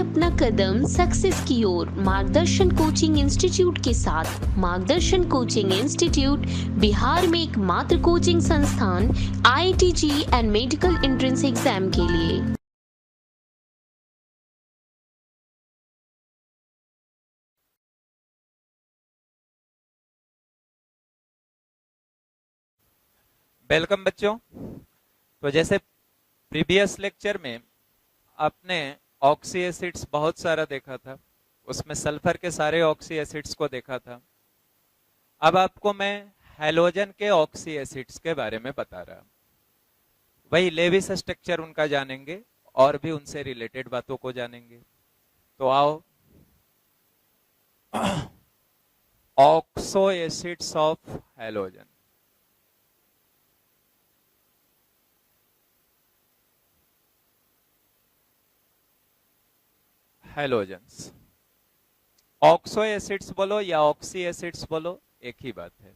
अपना कदम सक्सेस की ओर मार्गदर्शन कोचिंग इंस्टीट्यूट के साथ। मार्गदर्शन कोचिंग इंस्टीट्यूट बिहार में एकमात्र कोचिंग संस्थान IIT and medical entrance exam के लिए। वेलकम बच्चों। तो जैसे प्रीवियस लेक्चर में आपने ऑक्सी एसिड्स बहुत सारा देखा था, उसमें सल्फर के सारे ऑक्सी एसिड्स को देखा था। अब आपको मैं हैलोजन के ऑक्सी एसिड्स के बारे में बता रहा, वही लेविस स्ट्रक्चर उनका जानेंगे और भी उनसे रिलेटेड बातों को जानेंगे। तो आओ, oxo acids of halogen. Halogens, oxo acids बोलो या ऑक्सी एसिड्स बोलो, एक ही बात है,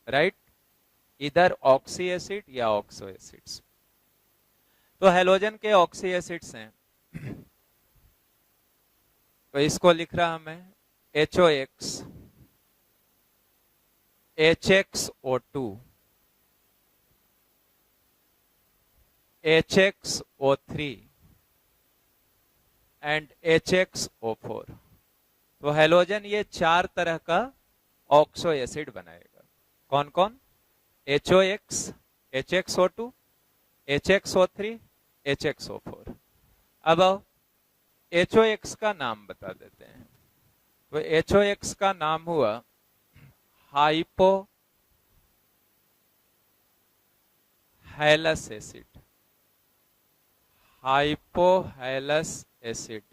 राइट? इधर ऑक्सी एसिड या ऑक्सो एसिड्स। तो हैलोजन के ऑक्सी एसिड्स हैं, तो इसको लिख रहा मैं HOX, HXO2, HXO3 and HXO4। तो हैलोजन ये चार तरह का ऑक्सो एसिड बनाएगा। कौन कौन? HOX, HXO2, HXO3, HXO4। अब HOX का नाम बता देते हैं। तो HOX का नाम हुआ हाइपो हैलस एसिड, हाइपोहैलस एसिड।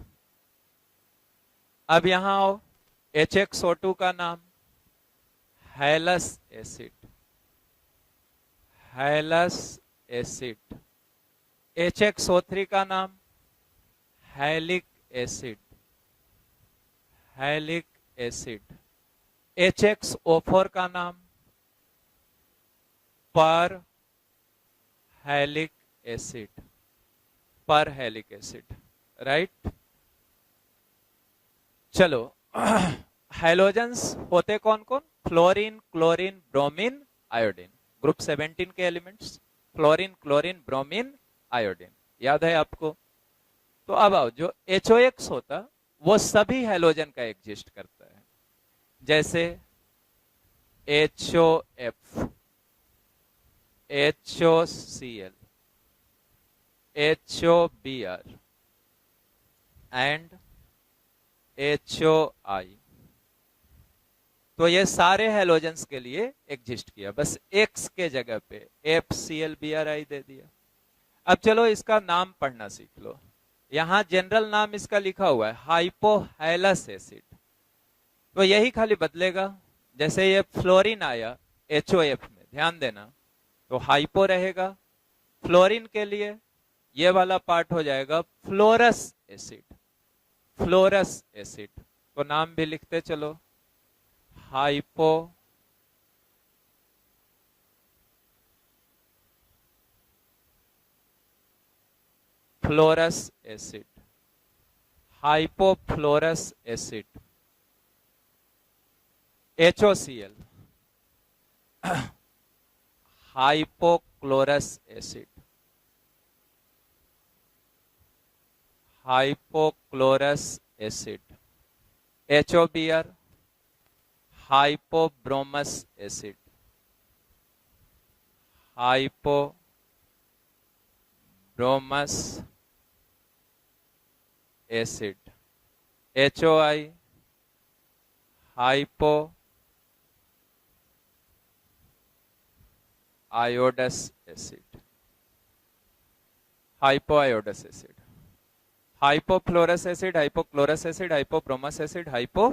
अब यहां आओ, HXO2 का नाम halous acid, halous acid. HXO3 का नाम हैलिक एसिड, हैलिक एसिड। HXO4 का नाम पर हैलिक एसिड, पर हैलिक एसिड, राइट? चलो, हैलोजेंस होते कौन कौन? Fluorine, chlorine, bromine, iodine. Group 17 के elements fluorine, chlorine, bromine, iodine, याद है आपको? तो अब आओ, जो HOX होता वो सभी हैलोजन का एग्जिस्ट करता है, जैसे HOF, HOCl, HOBr and HOI। तो ये सारे हैलोजेंस के लिए एग्जिस्ट किया, बस X के जगह पे FClBrI दे दिया। अब चलो इसका नाम पढ़ना सीख लो। यहां जनरल नाम इसका लिखा हुआ है हाइपोहैलस एसिड, तो यही खाली बदलेगा। जैसे ये फ्लोरीन आया HOF में, ध्यान देना, तो हाइपो रहेगा। फ्लोरीन के लिए ये वाला पार्ट हो जाएगा फ्लोरस एसिड, फ्लोरस एसिड। तो नाम भी लिखते चलो, hypofluorous acid, hypofluorous acid. HOCl, hypochlorous acid, hypochlorous acid. HOBr, hypobromous acid, hypobromous acid. HOI, hypoiodous acid, hypoiodous acid. Hypofluorous acid, hypochlorous acid, hypobromous acid, hypo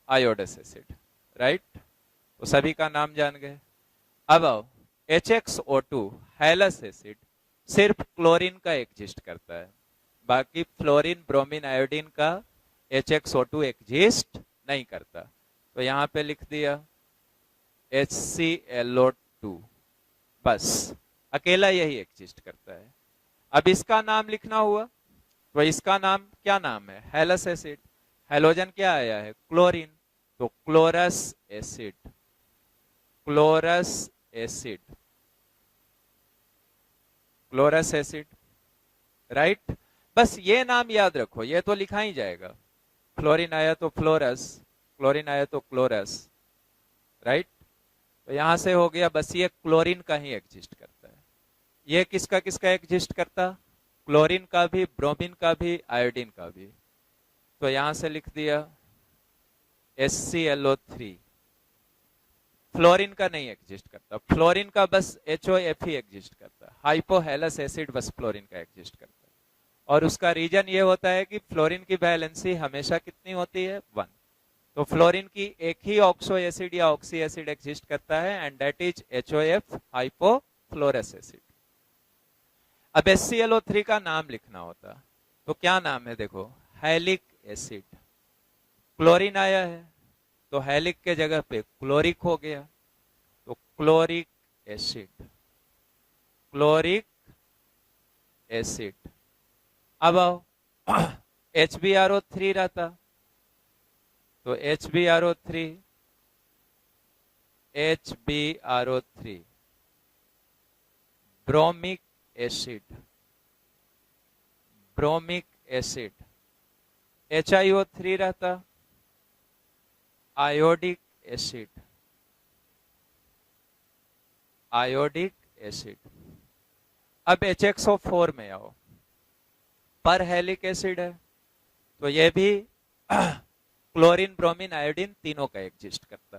आयोडस acid, right? तो सभी का नाम जान गए। अब आओ, HXO2 halous acid सिर्फ chlorine का एग्जिस्ट करता है, बाकी फ्लोरीन, ब्रोमीन, आयोडीन का HXO2 एग्जिस्ट नहीं करता। तो यहां पे लिख दिया HClO2, बस अकेला यही एग्जिस्ट करता है। अब इसका नाम लिखना हुआ तो इसका नाम क्या नाम है? हेलस एसिड। हेलोजन क्या आया है? क्लोरीन, तो chlorous acid, chlorous acid, chlorous acid, right. बस ये नाम याद रखो, ये तो लिखा ही जाएगा। फ्लोरीन आया तो फ्लोरस, क्लोरीन आया तो क्लोरस, राइट। तो यहां से हो गया, बस ये क्लोरीन का ही एग्जिस्ट करता है। ये किसका किसका एग्जिस्ट करता? क्लोरीन का भी, ब्रोमीन का भी, आयोडीन का भी। तो यहां से लिख दिया HClO3। फ्लोरीन का नहीं एग्जिस्ट करता, फ्लोरीन का बस HOF ही एग्जिस्ट करता है। हाइपोहेलस एसिड बस फ्लोरीन का एग्जिस्ट करता है, और उसका रीजन ये होता है कि फ्लोरीन की वैलेंसी हमेशा कितनी होती है? 1। तो फ्लोरीन की एक ही ऑक्सो एसिड या ऑक्सी एसिड एग्जिस्ट करता है, and that is HOF, hypofluorous acid. अब HClO3 का नाम लिखना होता, तो क्या नाम है? देखो, हैलिक एसिड। क्लोरीन आया है तो हैलिक के जगह पे क्लोरिक हो गया, तो क्लोरिक एसिड, क्लोरिक एसिड। अब आओ HbRO3 रहता, तो HbRO3, HbRO3, bromic acid, bromic acid. HiO3 रहता, आयोडिक एसिड, आयोडिक एसिड। अब HXO4 में आओ, पर हेलिक एसिड है, तो ये भी क्लोरीन, ब्रोमीन, आयोडीन तीनों का एग्जिस्ट करता,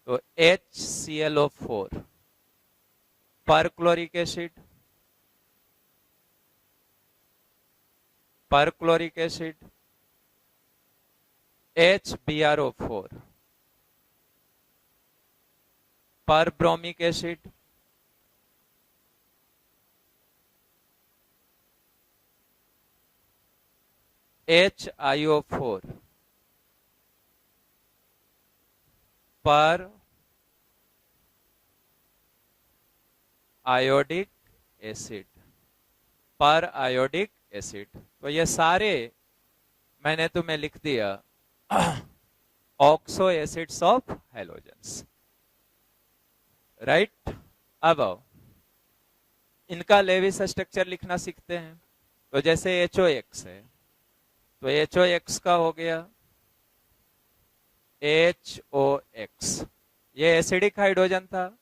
तो HClO4, पर क्लोरिक एसिड, पर क्लोरिक एसिड, HbRO4, पर ब्रोमिक एसिड, HiO4, पर आयोडिक एसिड, पर आयोडिक एसिड। तो ये सारे मैंने तुम्हें लिख दिया oxo acids of halogens, right. अब आओ, इनका लेविस स्ट्रक्चर लिखना सीखते हैं। तो जैसे HOX है, तो HOX का हो गया HOX, ये एसिडिक हाइड्रोजन था,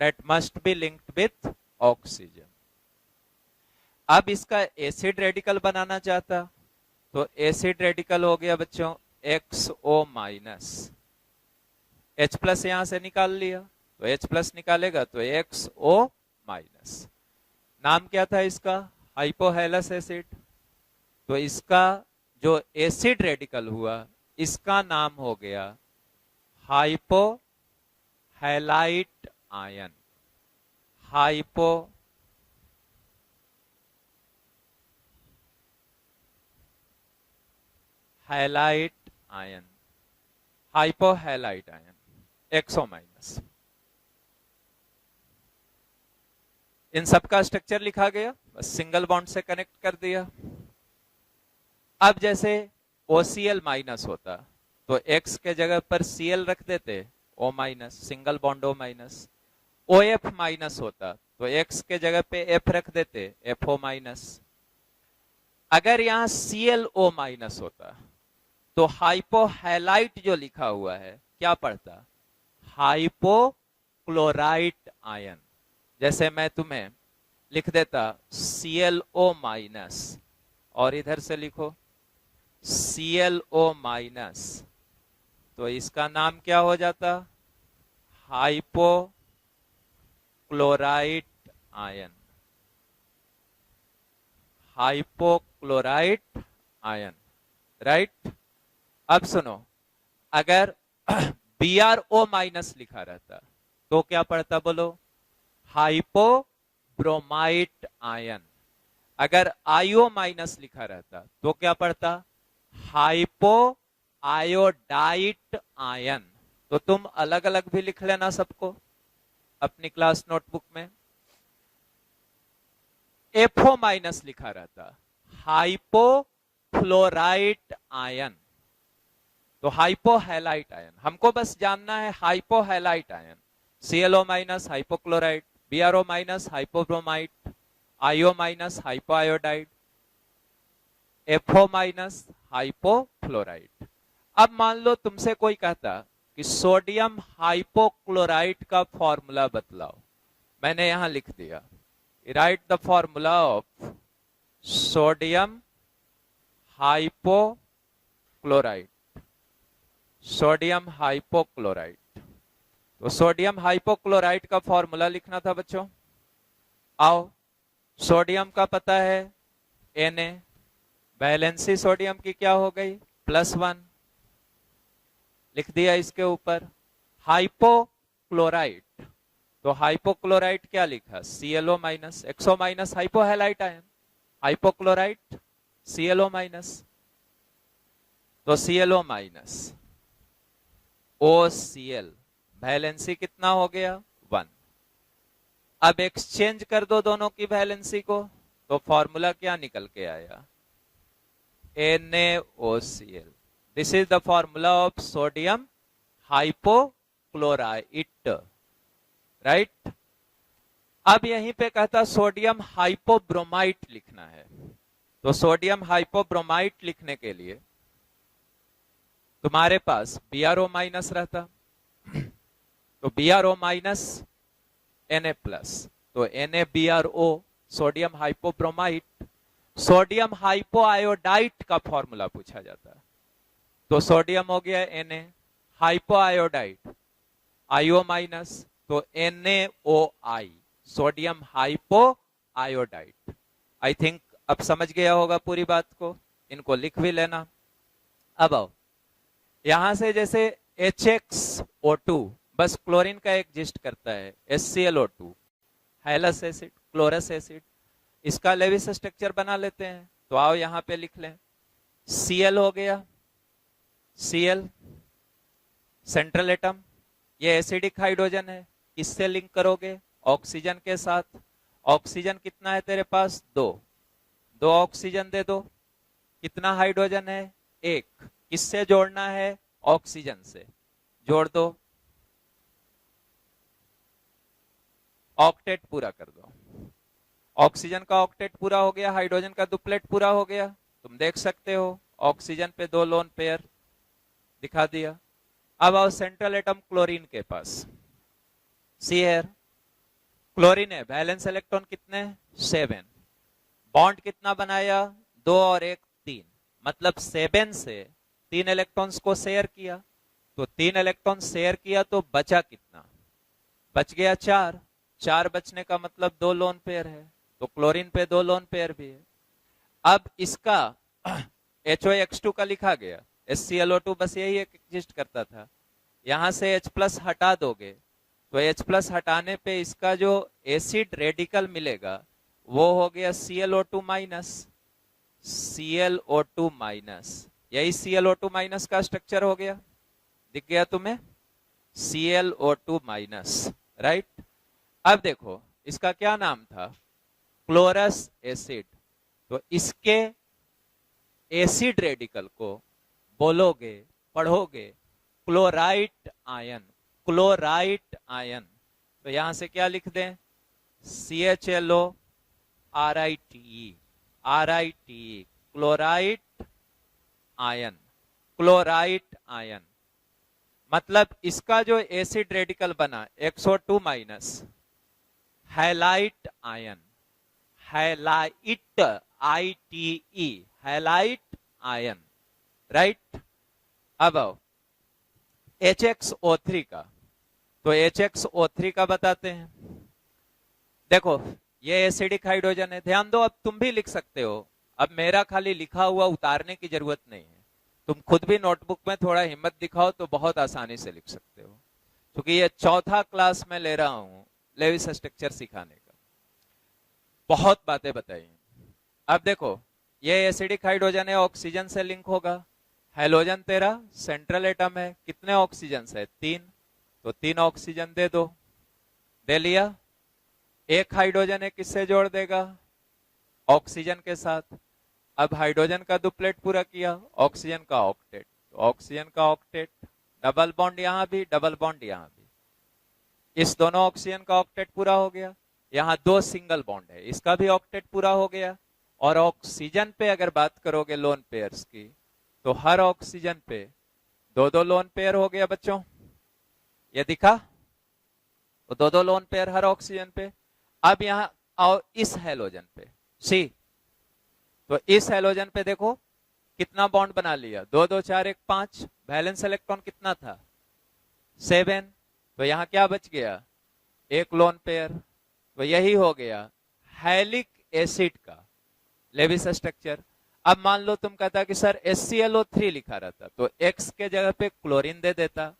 that must be linked with oxygen। अब इसका एसिड रेडिकल बनाना चाहता, तो एसिड रेडिकल हो गया बच्चों XO माइनस, H प्लस यहां से निकाल लिया, तो H प्लस निकालेगा तो XO माइनस। नाम क्या था इसका? Hypohalous acid. तो इसका जो एसिड रेडिकल हुआ, इसका नाम हो गया hypohalite ion, hypohalite ion, hypohalite ion, XO minus. इन सबका स्ट्रक्चर लिखा गया, बस सिंगल बॉन्ड से कनेक्ट कर दिया। अब जैसे OCl माइनस होता, तो X के जगह पर Cl रख देते, O minus, single bond O minus. OF minus होता, तो X के जगह पे F रख देते, FO माइनस। अगर यहां ClO माइनस होता, तो हाइपोहैलाइट जो लिखा हुआ है क्या पढ़ता? Hypochlorite ion. जैसे मैं तुम्हें लिख देता ClO माइनस, और इधर से लिखो ClO माइनस, तो इसका नाम क्या हो जाता? Hypochlorite ion, hypochlorite ion, right. अब सुनो, अगर BrO माइनस लिखा रहता तो क्या पढ़ता? बोलो, हाइपोब्रोमाइट आयन। अगर IO माइनस लिखा रहता तो क्या पढ़ता? Hypo iodite ion. तो तुम अलग अलग भी लिख लेना सबको अपनी क्लास नोटबुक में। FO माइनस लिखा रहता, हाइपोफ्लोराइट आयन। तो हाइपोहैलाइट आयन, हमको बस जानना है hypohalite ion. ClO minus hypochloride, BrO minus hypobromide, IO minus hypoiodide, FO minus hypofluoride. अब मान लो तुमसे कोई कहता कि सोडियम हाइपोक्लोराइड का फॉर्मूला बतलाओ, मैंने यहां लिख दिया, write the formula of sodium hypochloride, sodium hypochloride. तो सोडियम हाइपोक्लोराइड का फॉर्मूला लिखना था बच्चों। आओ, सोडियम का पता है Na, वैलेंसी सोडियम की क्या हो गई, +1, लिख दिया इसके ऊपर। हाइपोक्लोराइड, तो हाइपोक्लोराइड क्या लिखा, ClO minus, XO minus hypohalite ion, hypochloride ClO minus, तो ClO माइनस OCl, वैलेंसी कितना हो गया, 1। अब एक्सचेंज कर दो दोनों की वैलेंसी को, तो फॉर्मूला क्या निकल के आया, NaOCl। This is the formula of sodium hypochloride, right. अब यहीं पे कहता सोडियम हाइपोब्रोमाइड लिखना है, तो सोडियम हाइपोब्रोमाइड लिखने के लिए तुम्हारे पास BrO माइनस रहता, तो BrO माइनस Na प्लस, तो NaBrO सोडियम हाइपोब्रोमाइड। सोडियम हाइपोआयोडाइड का फॉर्मूला पूछा जाता, तो सोडियम हो गया Na, हाइपोआयोडाइड IO माइनस, तो NaOI, सोडियम हाइपोआयोडाइड। आई थिंक अब समझ गया होगा पूरी बात को, इनको लिख भी लेना। अब आओ, यहां से जैसे HXO2 बस क्लोरीन का एग्जिस्ट करता है, HClO2 हाइलस एसिड, क्लोरस एसिड, इसका लेविस स्ट्रक्चर बना लेते हैं। तो आओ यहां पे लिख लें, Cl हो गया, Cl सेंट्रल एटम, ये एसिडिक हाइड्रोजन है, किससे लिंक करोगे, ऑक्सीजन के साथ। ऑक्सीजन कितना है तेरे पास, 2 ऑक्सीजन दे दो, कितना हाइड्रोजन है, 1, किससे जोड़ना है, ऑक्सीजन से, जोड़ दो, ऑक्टेट पूरा कर दो। ऑक्सीजन का ऑक्टेट पूरा हो गया, हाइड्रोजन का डुप्लेट पूरा हो गया। तुम देख सकते हो ऑक्सीजन पे 2 लोन पेयर दिखा दिया। अब आओ सेंट्रल एटम क्लोरीन के पास, सी हेयर, क्लोरीन है, वैलेंस इलेक्ट्रॉन कितने, 7, बॉन्ड कितना बनाया, 2 और 1 3, मतलब 7 से 3 इलेक्ट्रॉन्स को शेयर किया, तो 3 इलेक्ट्रॉन शेयर किया तो बचा कितना, बच गया 4, 4 बचने का मतलब 2 लोन पेयर है, तो क्लोरीन पे 2 लोन पेयर भी है। अब इसका HOX2 का लिखा गया, HClO2 बस यही एग्जिस्ट करता था, यहां से H+ हटा दोगे तो H+ हटाने पे इसका जो एसिड रेडिकल मिलेगा वो हो गया ClO2 माइनस, ClO2 माइनस, यही ClO2 माइनस का स्ट्रक्चर हो गया, दिख गया तुम्हें, ClO2 माइनस, राइट। अब देखो इसका क्या नाम था, क्लोरस एसिड, तो इसके एसिड रेडिकल को बोलोगे, पढ़ोगे क्लोराइट आयन, क्लोराइट आयन, तो यहां से क्या लिख दें, CHLO RITE, RITE, chlorite ion, chlorite ion, मतलब इसका जो एसिड रेडिकल बना XO2 minus, highlight ion, highlight ITE, highlight ion, right. अब आओ HXO3 का, तो HXO3 का बताते हैं। देखो ये एसिडिक हाइड्रोजन है, ध्यान दो, अब तुम भी लिख सकते हो, अब मेरा खाली लिखा हुआ उतारने की जरूरत नहीं है, तुम खुद भी नोटबुक में थोड़ा हिम्मत दिखाओ तो बहुत आसानी से लिख सकते हो, क्योंकि ये 4था क्लास में ले रहा हूं लेविस स्ट्रक्चर सिखाने का, बहुत बातें बताई। अब देखो ये एसिडिक हाइड्रोजन है, ऑक्सीजन से लिंक होगा, हैलोजन तेरा सेंट्रल एटम है, कितने ऑक्सीजन है, 3, तो 3 ऑक्सीजन दे दो, दे लिया। एक हाइड्रोजन है, किससे जोड़ देगा, ऑक्सीजन के साथ। अब हाइड्रोजन का डुप्लेट पूरा किया, ऑक्सीजन का ऑक्टेट, तो ऑक्सीजन का ऑक्टेट, डबल बॉन्ड यहां भी, डबल बॉन्ड यहां भी, इस दोनों ऑक्सीजन का ऑक्टेट पूरा हो गया। यहां दो सिंगल बॉन्ड है, इसका भी ऑक्टेट पूरा हो गया। और ऑक्सीजन पे अगर बात करोगे लोन पेयर्स की, तो हर ऑक्सीजन पे दो दो लोन पेयर हो गया बच्चों, ये दिखा, तो दो दो लोन पेयर हर ऑक्सीजन पे। अब यहां आओ इस हेलोजन पे, सी, तो इस हेलोजन पे देखो कितना बॉन्ड बना लिया, 2 2 4 1 5, वैलेंस इलेक्ट्रॉन कितना था 7, तो यहां क्या बच गया, एक लोन पेयर। तो यही हो गया हैलिक एसिड का लेविस स्ट्रक्चर। अब मान लो तुम कहता कि सर HClO3 लिखा रहता तो X के जगह पे क्लोरीन दे देता,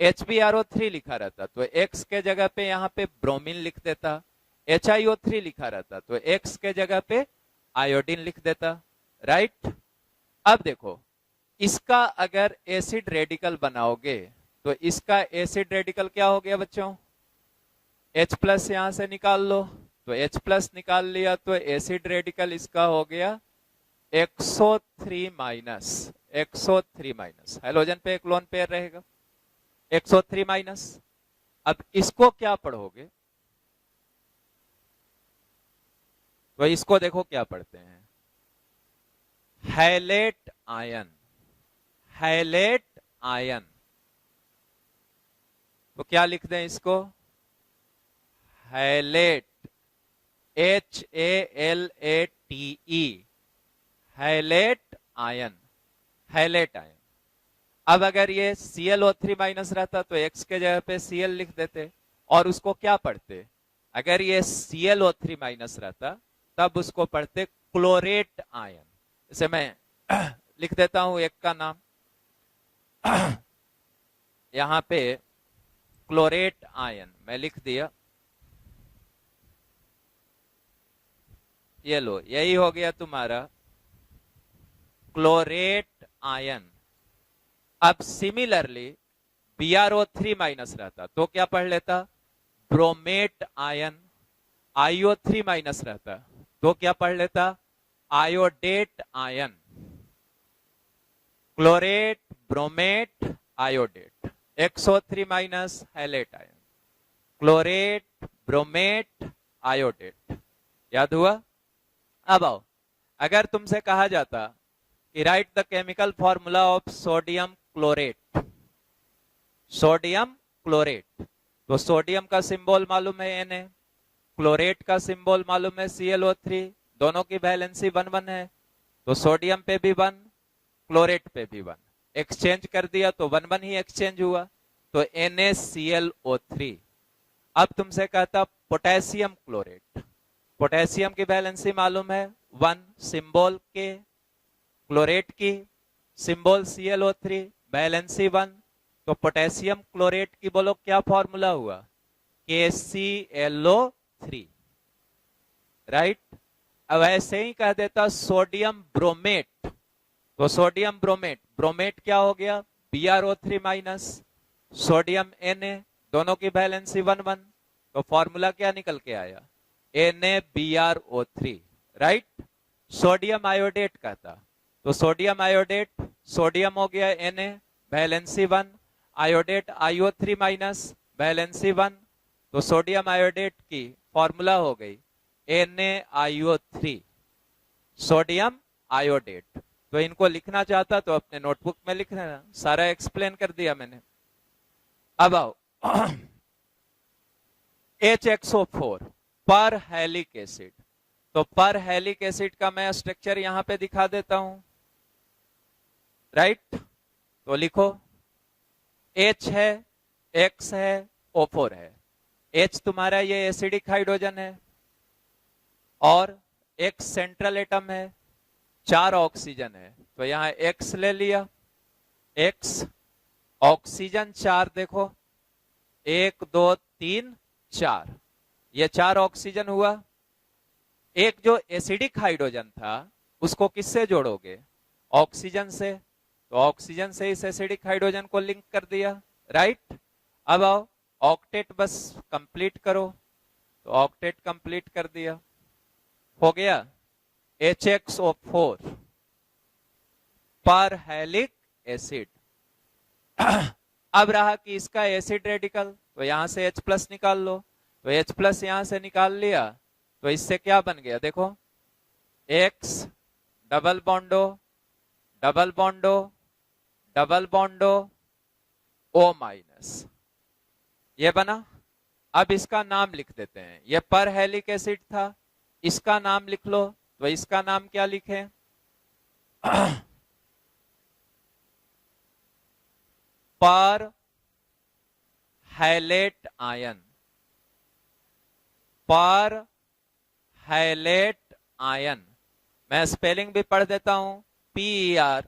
HbRO3 लिखा रहता तो X के जगह पे यहां पे ब्रोमीन लिख देता, HiO3 लिखा रहता तो X के जगह पे आयोडीन लिख देता, राइट। अब देखो इसका अगर एसिड रेडिकल बनाओगे तो इसका एसिड रेडिकल क्या हो गया बच्चों, H प्लस यहां से निकाल लो, तो H प्लस निकाल लिया तो एसिड रेडिकल इसका हो गया 103 माइनस, 103 माइनस, हेलोजन पे एक लोन पेयर रहेगा 103 माइनस। अब इसको क्या पढ़ोगे, तो इसको देखो क्या पढ़ते हैं, हैलेट आयन, हैलेट आयन। तो क्या लिख दें इसको, halate, HALATE, halate ion, halate ion. अब अगर ये ClO3 माइनस रहता तो X के जगह पे Cl लिख देते, और उसको क्या पढ़ते, अगर ये ClO3 माइनस रहता तब उसको पढ़ते क्लोरेट आयन। इसे मैं लिख देता हूं एक का नाम यहां पे क्लोरेट आयन मैं लिख दिया, ये लो, यही हो गया तुम्हारा क्लोरेट आयन। अब सिमिलरली BrO3 माइनस रहता तो क्या पढ़ लेता, ब्रोमेट आयन, IO3 माइनस रहता तो क्या पढ़ लेता, iodate ion, chlorate, bromate, iodate, 103 minus halate ion, chlorate, bromate, iodate, याद हुआ। अब आओ, अगर तुमसे कहा जाता कि write the chemical formula of sodium chlorate, sodium chlorate, तो सोडियम का सिंबल मालूम है Na, क्लोरेट का सिंबल मालूम है ClO3, दोनों की वैलेंसी 1 1 है, तो सोडियम पे भी 1, क्लोरेट पे भी 1, एक्सचेंज कर दिया तो 1 1 ही एक्सचेंज हुआ, तो NaClO3। अब तुमसे कहता पोटेशियम क्लोरेट, पोटेशियम की वैलेंसी मालूम है 1, सिंबल के, क्लोरेट की सिंबल ClO3, वैलेंसी 1, तो पोटेशियम क्लोरेट की बोलो क्या फॉर्मूला हुआ, KClO3, राइट। अब ऐसे ही कह देता सोडियम ब्रोमेट, तो सोडियम ब्रोमेट, ब्रोमेट क्या हो गया BrO3 माइनस, सोडियम Na, दोनों की वैलेंसी 1 1, तो फॉर्मूला क्या निकल के आया, NaBrO3, राइट। सोडियम आयोडेट कहता तो सोडियम आयोडेट, सोडियम हो गया Na, valency 1, iodate IO3 minus, valency 1, तो सोडियम आयोडेट की फॉर्मूला हो गई NaIO3, सोडियम आयोडेट। तो इनको लिखना चाहता तो अपने नोटबुक में लिख लेना, सारा एक्सप्लेन कर दिया मैंने। अब आओ HXO4 पर हैलिक एसिड, तो पर हैलिक एसिड का मैं स्ट्रक्चर यहां पे दिखा देता हूं, राइट। तो लिखो H है, X है, O4 है। H तुम्हारा ये एसिडिक हाइड्रोजन है, और X सेंट्रल एटम है, 4 ऑक्सीजन है, तो यहां X ले लिया, X, ऑक्सीजन 4 देखो, 1 2 3 4, ये 4 ऑक्सीजन हुआ। एक जो एसिडिक हाइड्रोजन था उसको किससे जोड़ोगे, ऑक्सीजन से, तो ऑक्सीजन से इस एसिडिक हाइड्रोजन को लिंक कर दिया, राइट। अब आओ ऑक्टेट बस कंप्लीट करो, तो ऑक्टेट कंप्लीट कर दिया, हो गया। HXO4 पर हेलिक एसिड। अब रहा कि इसका एसिड रेडिकल, तो यहां से H प्लस निकाल लो, तो H प्लस यहां से निकाल लिया, तो इससे क्या बन गया देखो, X double bond double bond double bond O minus, ये बना। अब इसका नाम लिख देते हैं, ये पर हेलिक एसिड था, इसका नाम लिख लो, तो इसका नाम क्या लिखें? पर हैलेट आयन, पर हैलेट आयन। मैं स्पेलिंग भी पढ़ देता हूं, PERHALAT,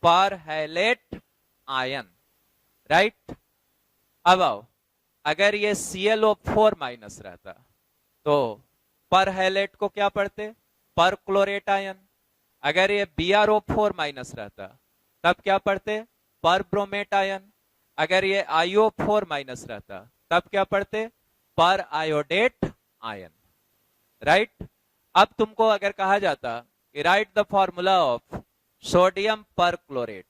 पर हैलेट आयन, राइट। अब आओ, अगर ये ClO4 माइनस रहता तो पर हैलेट को क्या पढ़ते? पर क्लोरेट आयन। अगर ये BrO4 माइनस रहता तब क्या पढ़ते? पर ब्रोमेट आयन। अगर ये IO4 माइनस रहता तब क्या पढ़ते? पर आयोडेट आयन, राइट। अब तुमको अगर कहा जाता कि write the formula of sodium पर क्लोरेट,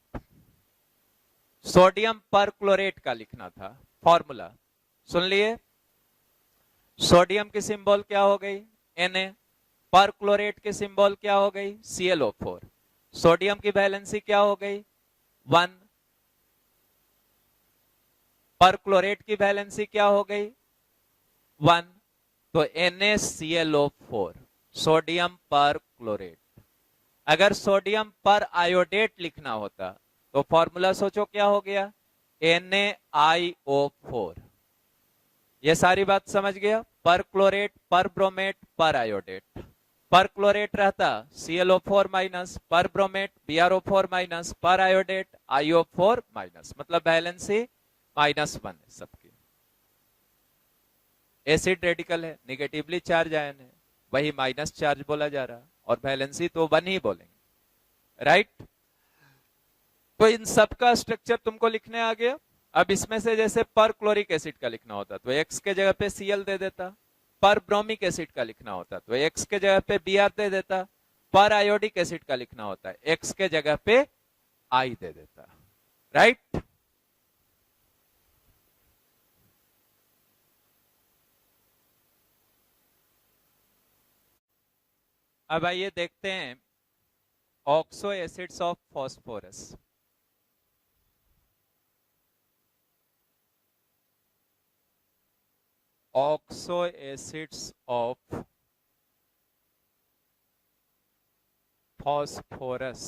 सोडियम पर क्लोरेट का लिखना था फॉर्मूला, सुन लिए? सोडियम की सिंबल क्या हो गई? Na। पर क्लोरेट की सिंबल क्या हो गई? ClO4। सोडियम की वैलेंसी क्या हो गई? 1। पर क्लोरेट की वैलेंसी क्या हो गई? 1। तो NaClO4, सोडियम पर क्लोरेट। अगर सोडियम पर आयोडेट लिखना होता तो फॉर्मूला सोचो क्या हो गया? NaIO4। ये सारी बात समझ गया? पर क्लोरेट, पर ब्रोमेट, पर आयोडेट। पर क्लोरेट रहता ClO4 माइनस, पर ब्रोमेट BrO4 माइनस, पर आयोडेट IO4 माइनस, मतलब वैलेंसी -1 है सबकी। एसिड रेडिकल है, निगेटिवली चार्ज आयन है, वही माइनस चार्ज बोला जा रहा, और वैलेंसी तो 1 ही बोलेंगे, राइट। तो इन सब का स्ट्रक्चर तुमको लिखने आ गया। अब इसमें से जैसे पर क्लोरिक एसिड का लिखना होता तो X के जगह पे Cl दे देता, पर ब्रोमिक एसिड का लिखना होता तो X के जगह पे Br दे देता, पर आयोडिक एसिड का लिखना होता है X के जगह पे I दे देता, राइट। अब आइए देखते हैं oxo acids of phosphorus. Oxo acids of phosphorus.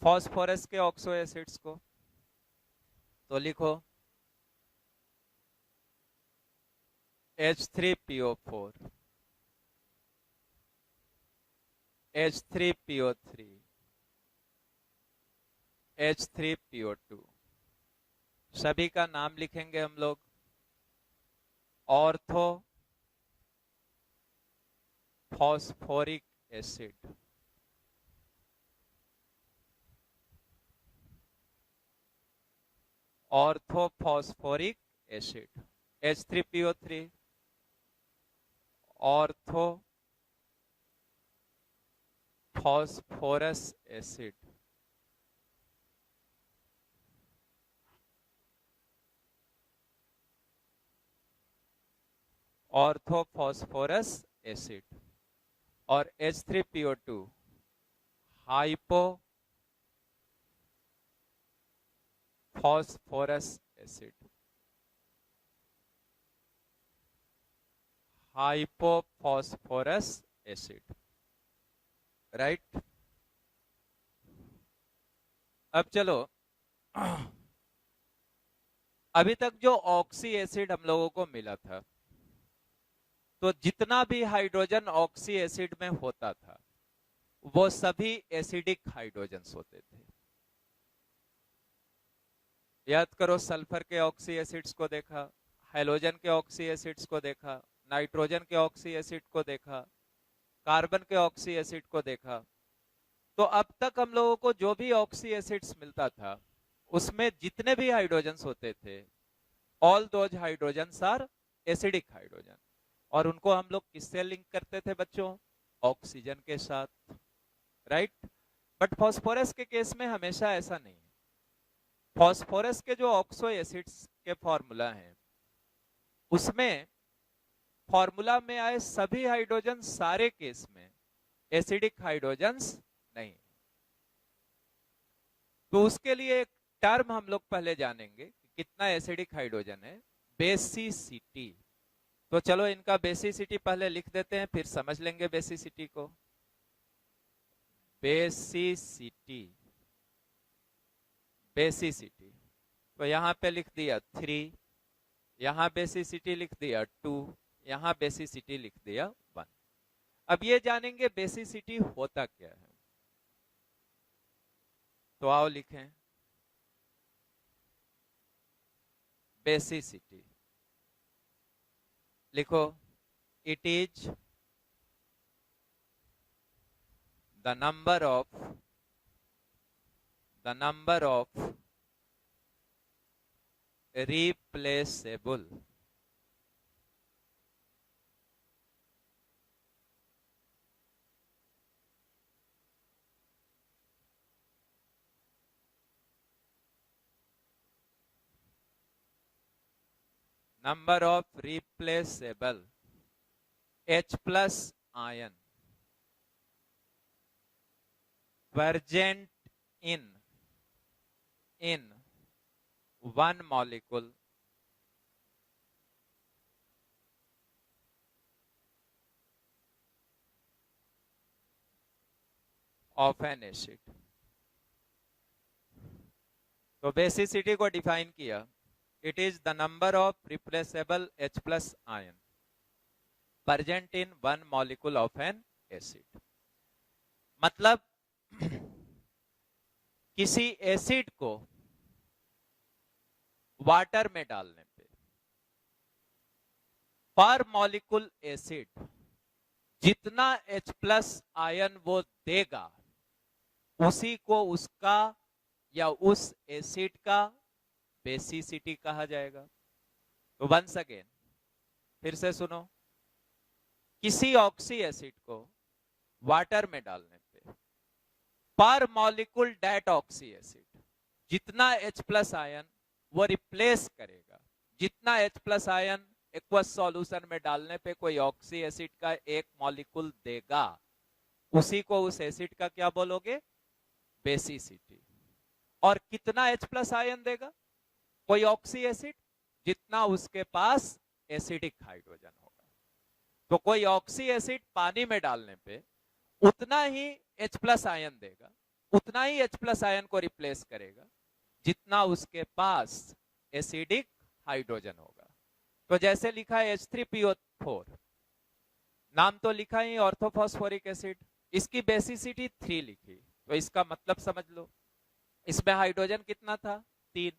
Phosphorus के ऑक्सो एसिड्स को तो लिखो H3PO4, H3PO3, H3PO2, सभी का नाम लिखेंगे हम लोग। Ortho phosphoric acid, ortho phosphoric acid, H3PO3 ortho phosphorous acid, ortho phosphorous acid. और H3PO2 hypo phosphorous acid, hypophosphorous acid, right. अब चलो, अभी तक जो ऑक्सी एसिड हम लोगों को मिला था, तो जितना भी हाइड्रोजन ऑक्सी एसिड में होता था वो सभी एसिडिक हाइड्रोजन्स होते थे। याद करो, सल्फर के ऑक्सी एसिड्स को देखा, हैलोजन के ऑक्सी एसिड्स को देखा, नाइट्रोजन के ऑक्सी एसिड को देखा, कार्बन के ऑक्सी एसिड को देखा। तो अब तक हम लोगों को जो भी ऑक्सी एसिड्स मिलता था उसमें जितने भी हाइड्रोजन्स होते थे, all those hydrogens are acidic hydrogen, और उनको हम लोग किससे लिंक करते थे बच्चों? ऑक्सीजन के साथ, राइट। बट फास्फोरस के केस में हमेशा ऐसा नहीं है। फास्फोरस के जो ऑक्सो एसिड्स के फॉर्मूला हैं, उसमें फॉर्मूला में आए सभी हाइड्रोजन सारे केस में एसिडिक हाइड्रोजन्स नहीं। तो उसके लिए एक टर्म हम लोग पहले जानेंगे कि कितना एसिडिक हाइड्रोजन है, बेसिसिटी। तो चलो इनका बेसिसिटी पहले लिख देते हैं, फिर समझ लेंगे बेसिसिटी को। बेसिसिटी, बेसिसिटी तो यहां पे लिख दिया 3, यहां बेसिसिटी लिख दिया 2, यहां बेसिसिटी लिख दिया 1। अब ये जानेंगे बेसिसिटी होता क्या है। तो आओ लिखें बेसिसिटी। लिखो, it is the number of replaceable number of replaceable H plus ion present in one molecule of an acid। तो बेसिसिटी को डिफाइन किया, it is the number of replaceable H plus ion present in one molecule of N acid. मतलब किसी acid को water में डालने पे पर मॉलिक्यूल एसिड जितना H प्लस आयन वो देगा, उसी को उसका या उस एसिड का बेसिसिटी कहा जाएगा। तो वंस अगेन फिर से सुनो, किसी ऑक्सी एसिड को वाटर में डालने पे पर मॉलिक्यूल डेट ऑक्सी एसिड जितना H प्लस आयन वो रिप्लेस करेगा, जितना H plus ion aqueous solution में डालने पे कोई ऑक्सी एसिड का एक मॉलिक्यूल देगा, उसी को उस एसिड का क्या बोलोगे? बेसिसिटी। और कितना H प्लस आयन देगा कोई ऑक्सी एसिड? जितना उसके पास एसिडिक हाइड्रोजन होगा। तो कोई ऑक्सी एसिड पानी में डालने पे उतना ही H प्लस आयन देगा, उतना ही H प्लस आयन को रिप्लेस करेगा जितना उसके पास एसिडिक हाइड्रोजन होगा। तो जैसे लिखा है H3PO4, नाम तो लिखा ही ऑर्थोफॉस्फोरिक एसिड, इसकी बेसिसिटी 3 लिखी, तो इसका मतलब समझ लो इसमें हाइड्रोजन कितना था? 3।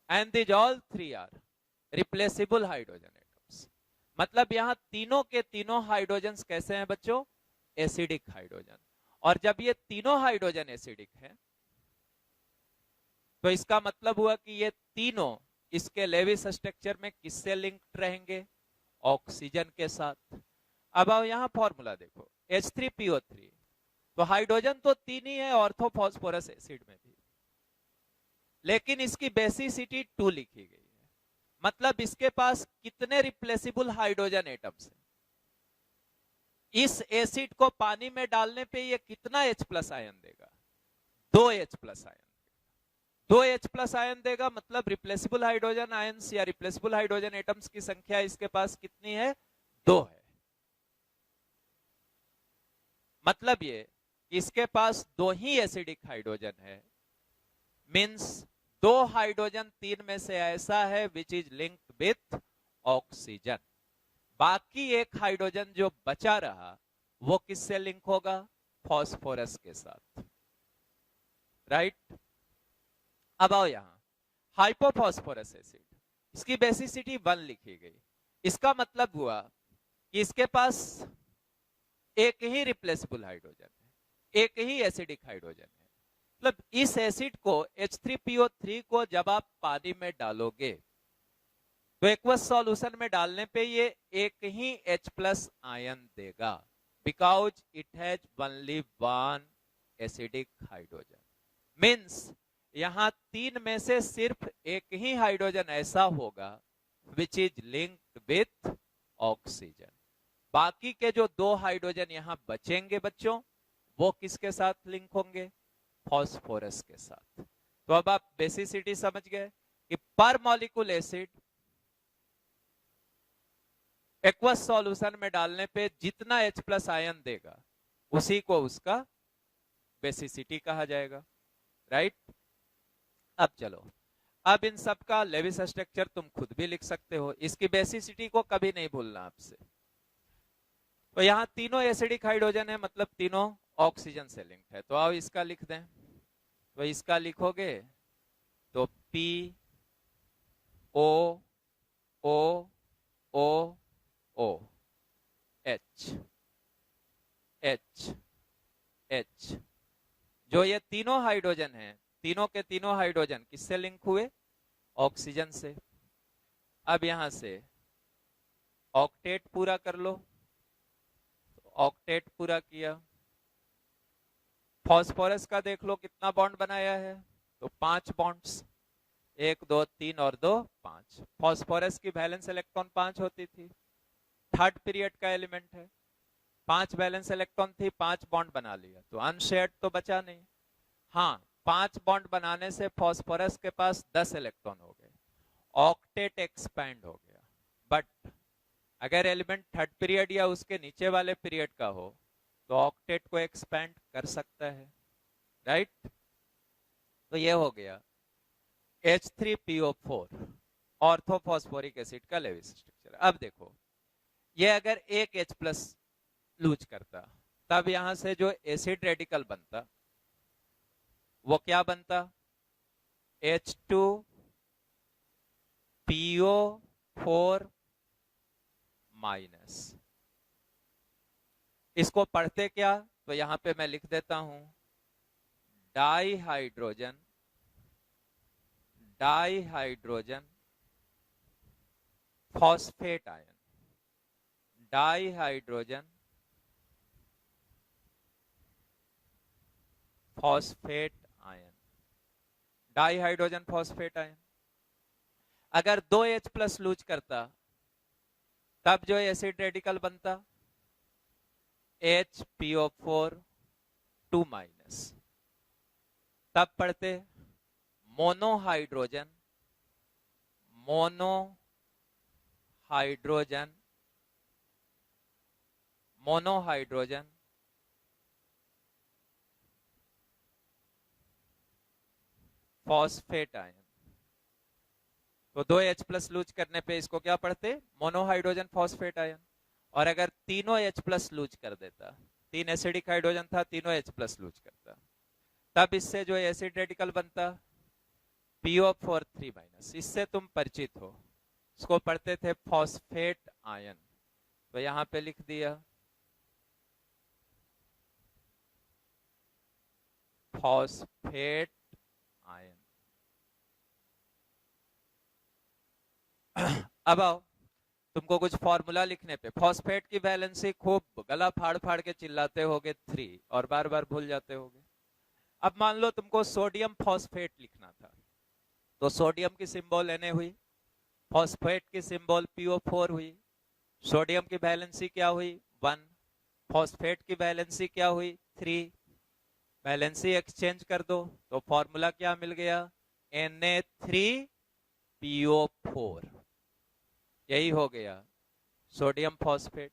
And these all 3 are replaceable hydrogen atoms. मतलब यहां तीनों के तीनों हाइड्रोजन कैसे हैं बच्चों? Acidic hydrogen. और जब ये तीनों हाइड्रोजन एसिडिक हैं, तो इसका मतलब हुआ कि ये तीनों इसके लेविस स्ट्रक्चर में किससे लिंक्ड रहेंगे? ऑक्सीजन के साथ। अब आओ यहां फॉर्मूला देखो, H3PO3, तो हाइड्रोजन तो 3 ही है ऑर्थोफॉस्फोरस एसिड में भी, लेकिन इसकी बेसिसिटी 2 लिखी गई है। मतलब इसके पास कितने रिप्लेसेबल हाइड्रोजन एटम्स हैं? इस एसिड को पानी में डालने पे ये कितना H प्लस आयन देगा? 2 H प्लस आयन देगा। 2 H प्लस आयन देगा, मतलब रिप्लेसेबल हाइड्रोजन आयंस या रिप्लेसेबल हाइड्रोजन एटम्स की संख्या इसके पास कितनी है? 2 है। मतलब ये इसके पास 2 ही एसिडिक हाइड्रोजन है, मींस 2 हाइड्रोजन 3 में से ऐसा है which is linked with oxygen. बाकी एक हाइड्रोजन जो बचा रहा वो किससे लिंक होगा? फास्फोरस के साथ, राइट। अब आओ यहां हाइपोफॉस्फोरस एसिड, इसकी बेसिसिटी 1 लिखी गई। इसका मतलब हुआ कि इसके पास एक ही रिप्लेसेबल हाइड्रोजन है, एक ही एसिडिक हाइड्रोजन है, मतलब इस एसिड को H3PO3 को जब आप पानी में डालोगे तो एक्वस सॉल्यूशन में डालने पे ये एक ही H प्लस आयन देगा, because it has only one acidic hydrogen. Means यहां तीन में से सिर्फ एक ही हाइड्रोजन ऐसा होगा which is linked with oxygen. बाकी के जो दो हाइड्रोजन यहां बचेंगे बच्चों, वो किसके साथ लिंक होंगे? फॉस्फोरस के साथ। तो अब आप बेसिसिटी समझ गए कि पर मॉलिक्यूल एसिड एक्वस सॉल्यूशन में डालने पे जितना H प्लस आयन देगा उसी को उसका बेसिसिटी कहा जाएगा, राइट? अब चलो, अब इन सब का लेविस स्ट्रक्चर तुम खुद भी लिख सकते हो, इसकी बेसिसिटी को कभी नहीं भूलना आपसे। तो यहां तीनों एसिडिक हाइड्रोजन है, मतलब तीनों ऑक्सीजन से लिंक्ड है। तो अब इसका लिख दें, तो इसका लिखोगे तो P O O O O H H H। जो ये तीनों हाइड्रोजन हैं, तीनों के तीनों हाइड्रोजन किससे लिंक हुए? ऑक्सीजन से। अब यहां से ऑक्टेट पूरा कर लो, तो ऑक्टेट पूरा किया। फॉस्फोरस का देख लो कितना बॉन्ड बनाया है, तो 5 बॉन्ड्स, 1 2 3 और 2 5। फॉस्फोरस की वैलेंस इलेक्ट्रॉन 5 होती थी, थर्ड पीरियड का एलिमेंट है, 5 वैलेंस इलेक्ट्रॉन थी, 5 बॉन्ड बना लिया, तो अनशेयर्ड तो बचा नहीं। हाँ, 5 बॉन्ड बनाने से फॉस्फोरस के पास 10 इलेक्ट्रॉन हो गए, ऑक्टेट एक्सपैंड हो गया। बट अगर एलिमेंट थर्ड पीरियड या उसके नीचे वाले पीरियड का हो तो ऑक्टेट को एक्सपैंड कर सकता है, राइट? तो ये हो गया H3PO4 ऑर्थोफॉस्फोरिक एसिड का लेविस स्ट्रक्चर। अब देखो, ये अगर एक H प्लस लूज करता तब यहां से जो एसिड रेडिकल बनता वो क्या बनता? H2PO4 minus. इसको पढ़ते क्या? तो यहां पे मैं लिख देता हूं dihydrogen phosphate ion, dihydrogen phosphate ion, dihydrogen phosphate ion. अगर 2 H प्लस लूज करता तब जो एसिड रेडिकल बनता HPO4 2 माइनस। तब पढ़ते मोनोहाइड्रोजन फॉस्फेट आयन। तो 2 H प्लस लूज करने पे इसको क्या पढ़ते? मोनोहाइड्रोजन फॉस्फेट आयन। और अगर तीनों H प्लस लूज कर देता, 3 एसिडिक हाइड्रोजन था, तीनों H प्लस लूज करता, तब इससे जो एसिड रेडिकल बनता PO4 3 माइनस। इससे तुम परिचित हो, इसको पढ़ते थे फॉस्फेट आयन। तो यहां पे लिख दिया फॉस्फेट आयन। अब आओ, तुमको कुछ फॉर्मूला लिखने पे फॉस्फेट की वैलेंसी खूब गला फाड़ फाड़ के चिल्लाते होगे 3 और बार बार भूल जाते होगे। अब मान लो तुमको सोडियम फॉस्फेट लिखना था, तो सोडियम की सिंबल Na हुई, फॉस्फेट की सिंबल PO4 हुई, सोडियम की वैलेंसी क्या हुई 1, फॉस्फेट की वैलेंसी क्या हुई 3। वैलेंसी एक्सचेंज कर दो तो फॉर्मूला क्या मिल गया? Na3PO4। यही हो गया सोडियम फॉस्फेट।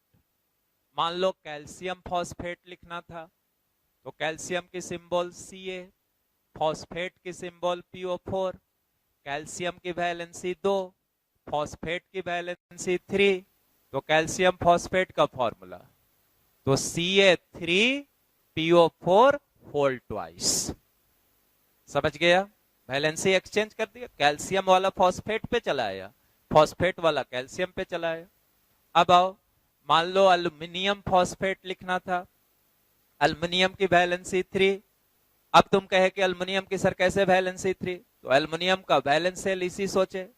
मान लो कैल्शियम फॉस्फेट लिखना था, तो कैल्शियम की सिंबल Ca, फॉस्फेट की सिंबल PO4, कैल्शियम की वैलेंसी 2, फॉस्फेट की वैलेंसी 3, तो कैल्शियम फॉस्फेट का फॉर्मूला तो Ca3PO4 होल ट्वाइस। समझ गया? वैलेंसी एक्सचेंज कर दिया, कैल्शियम वाला फॉस्फेट पे चला आया, फॉस्फेट वाला कैल्शियम पे चला आया। अब आओ, मान लो एल्युमिनियम फॉस्फेट लिखना था, एल्युमिनियम की वैलेंसी 3, अब तुम कहे कि एल्युमिनियम की सर कैसे वैलेंसी 3, तो एल्युमिनियम का वैलेंस सेल इसी सोचे,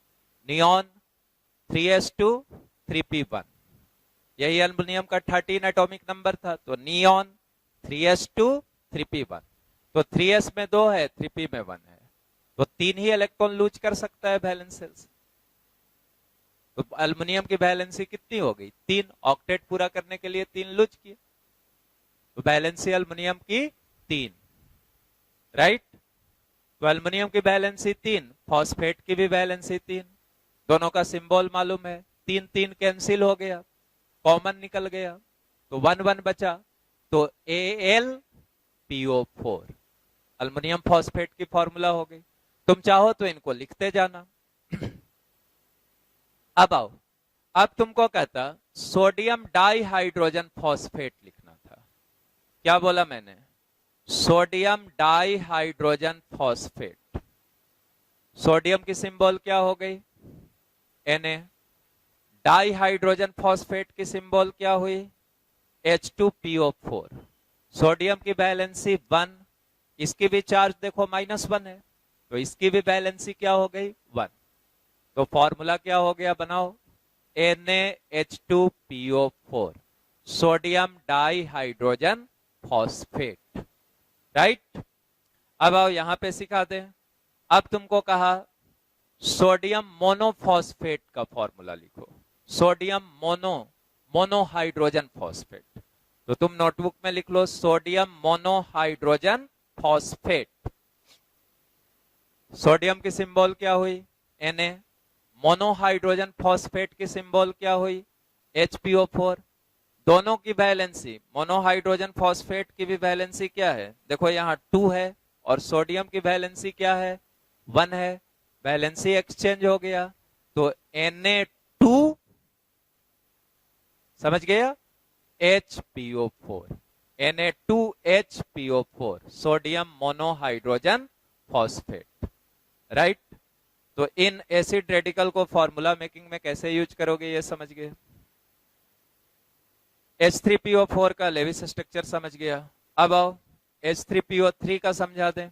नियॉन 3s2 3p1, यही एल्युमिनियम का 13 एटॉमिक नंबर था, तो नियॉन 3s2 3p1, तो 3s में 2 है, 3p में 1 है, तो 3 ही इलेक्ट्रॉन लूज कर सकता है वैलेंस सेल से। तो एल्युमिनियम की वैलेंसी कितनी हो गई? 3, ऑक्टेट पूरा करने के लिए 3 लूज किए, तो वैलेंसी एल्युमिनियम की 3, राइट। तो एल्युमिनियम की वैलेंसी 3, फॉस्फेट की भी वैलेंसी 3, दोनों का सिंबल मालूम है, 3 3 कैंसिल हो गया, कॉमन निकल गया, तो 1 1 बचा, तो AlPO4 एल्युमिनियम फॉस्फेट की फॉर्मूला हो गई। तुम चाहो तो इनको लिखते जाना। अब आओ, अब तुमको कहता सोडियम डाइहाइड्रोजन फॉस्फेट लिखना था। क्या बोला मैंने? Sodium dihydrogen phosphate. सोडियम की सिंबल क्या हो गई? Na। डाइहाइड्रोजन फॉस्फेट की सिंबल क्या हुई? H2PO4। सोडियम की वैलेंसी 1, इसकी भी चार्ज देखो -1 है, तो इसकी भी वैलेंसी क्या हो गई? 1। तो फॉर्मूला क्या हो गया? बनाओ, NaH2PO4, sodium dihydrogen phosphate, right. अब आओ यहां पे सिखा दें। अब तुमको कहा सोडियम मोनोफॉस्फेट का फॉर्मूला लिखो, सोडियम मोनोहाइड्रोजन फॉस्फेट। तो तुम नोटबुक में लिख लो सोडियम मोनोहाइड्रोजन फॉस्फेट। सोडियम की सिंबल क्या हुई? Na। मोनोहाइड्रोजन फॉस्फेट की सिंबल क्या हुई? HPO4। दोनों की वैलेंसी, मोनोहाइड्रोजन फॉस्फेट की भी वैलेंसी क्या है? देखो यहाँ 2 है, और सोडियम की वैलेंसी क्या है? 1 है, वैलेंसी एक्सचेंज हो गया, तो Na2, समझ गया, HPO4, Na2HPO4, sodium मोनोहाइड्रोजन phosphate, right. तो इन एसिड रेडिकल को फॉर्मूला मेकिंग में कैसे यूज करोगे ये समझ गए। H3PO4 का लेविस स्ट्रक्चर समझ गया। अब आओ H3PO3 का समझा दें।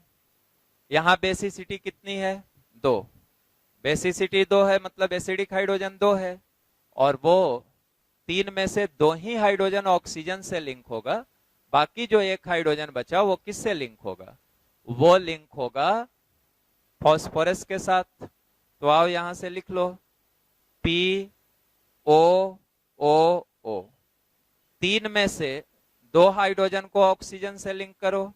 यहां बेसिसिटी कितनी है? 2। बेसिसिटी 2 है, मतलब एसिडिक हाइड्रोजन 2 है, और वो 3 में से 2 ही हाइड्रोजन ऑक्सीजन से लिंक होगा, बाकी जो 1 हाइड्रोजन बचा वो किससे लिंक होगा? वो लिंक होगा फॉस्फोरस के साथ। तो आओ यहां से लिख लो POOO, 3 में से 2 हाइड्रोजन को ऑक्सीजन से लिंक करो,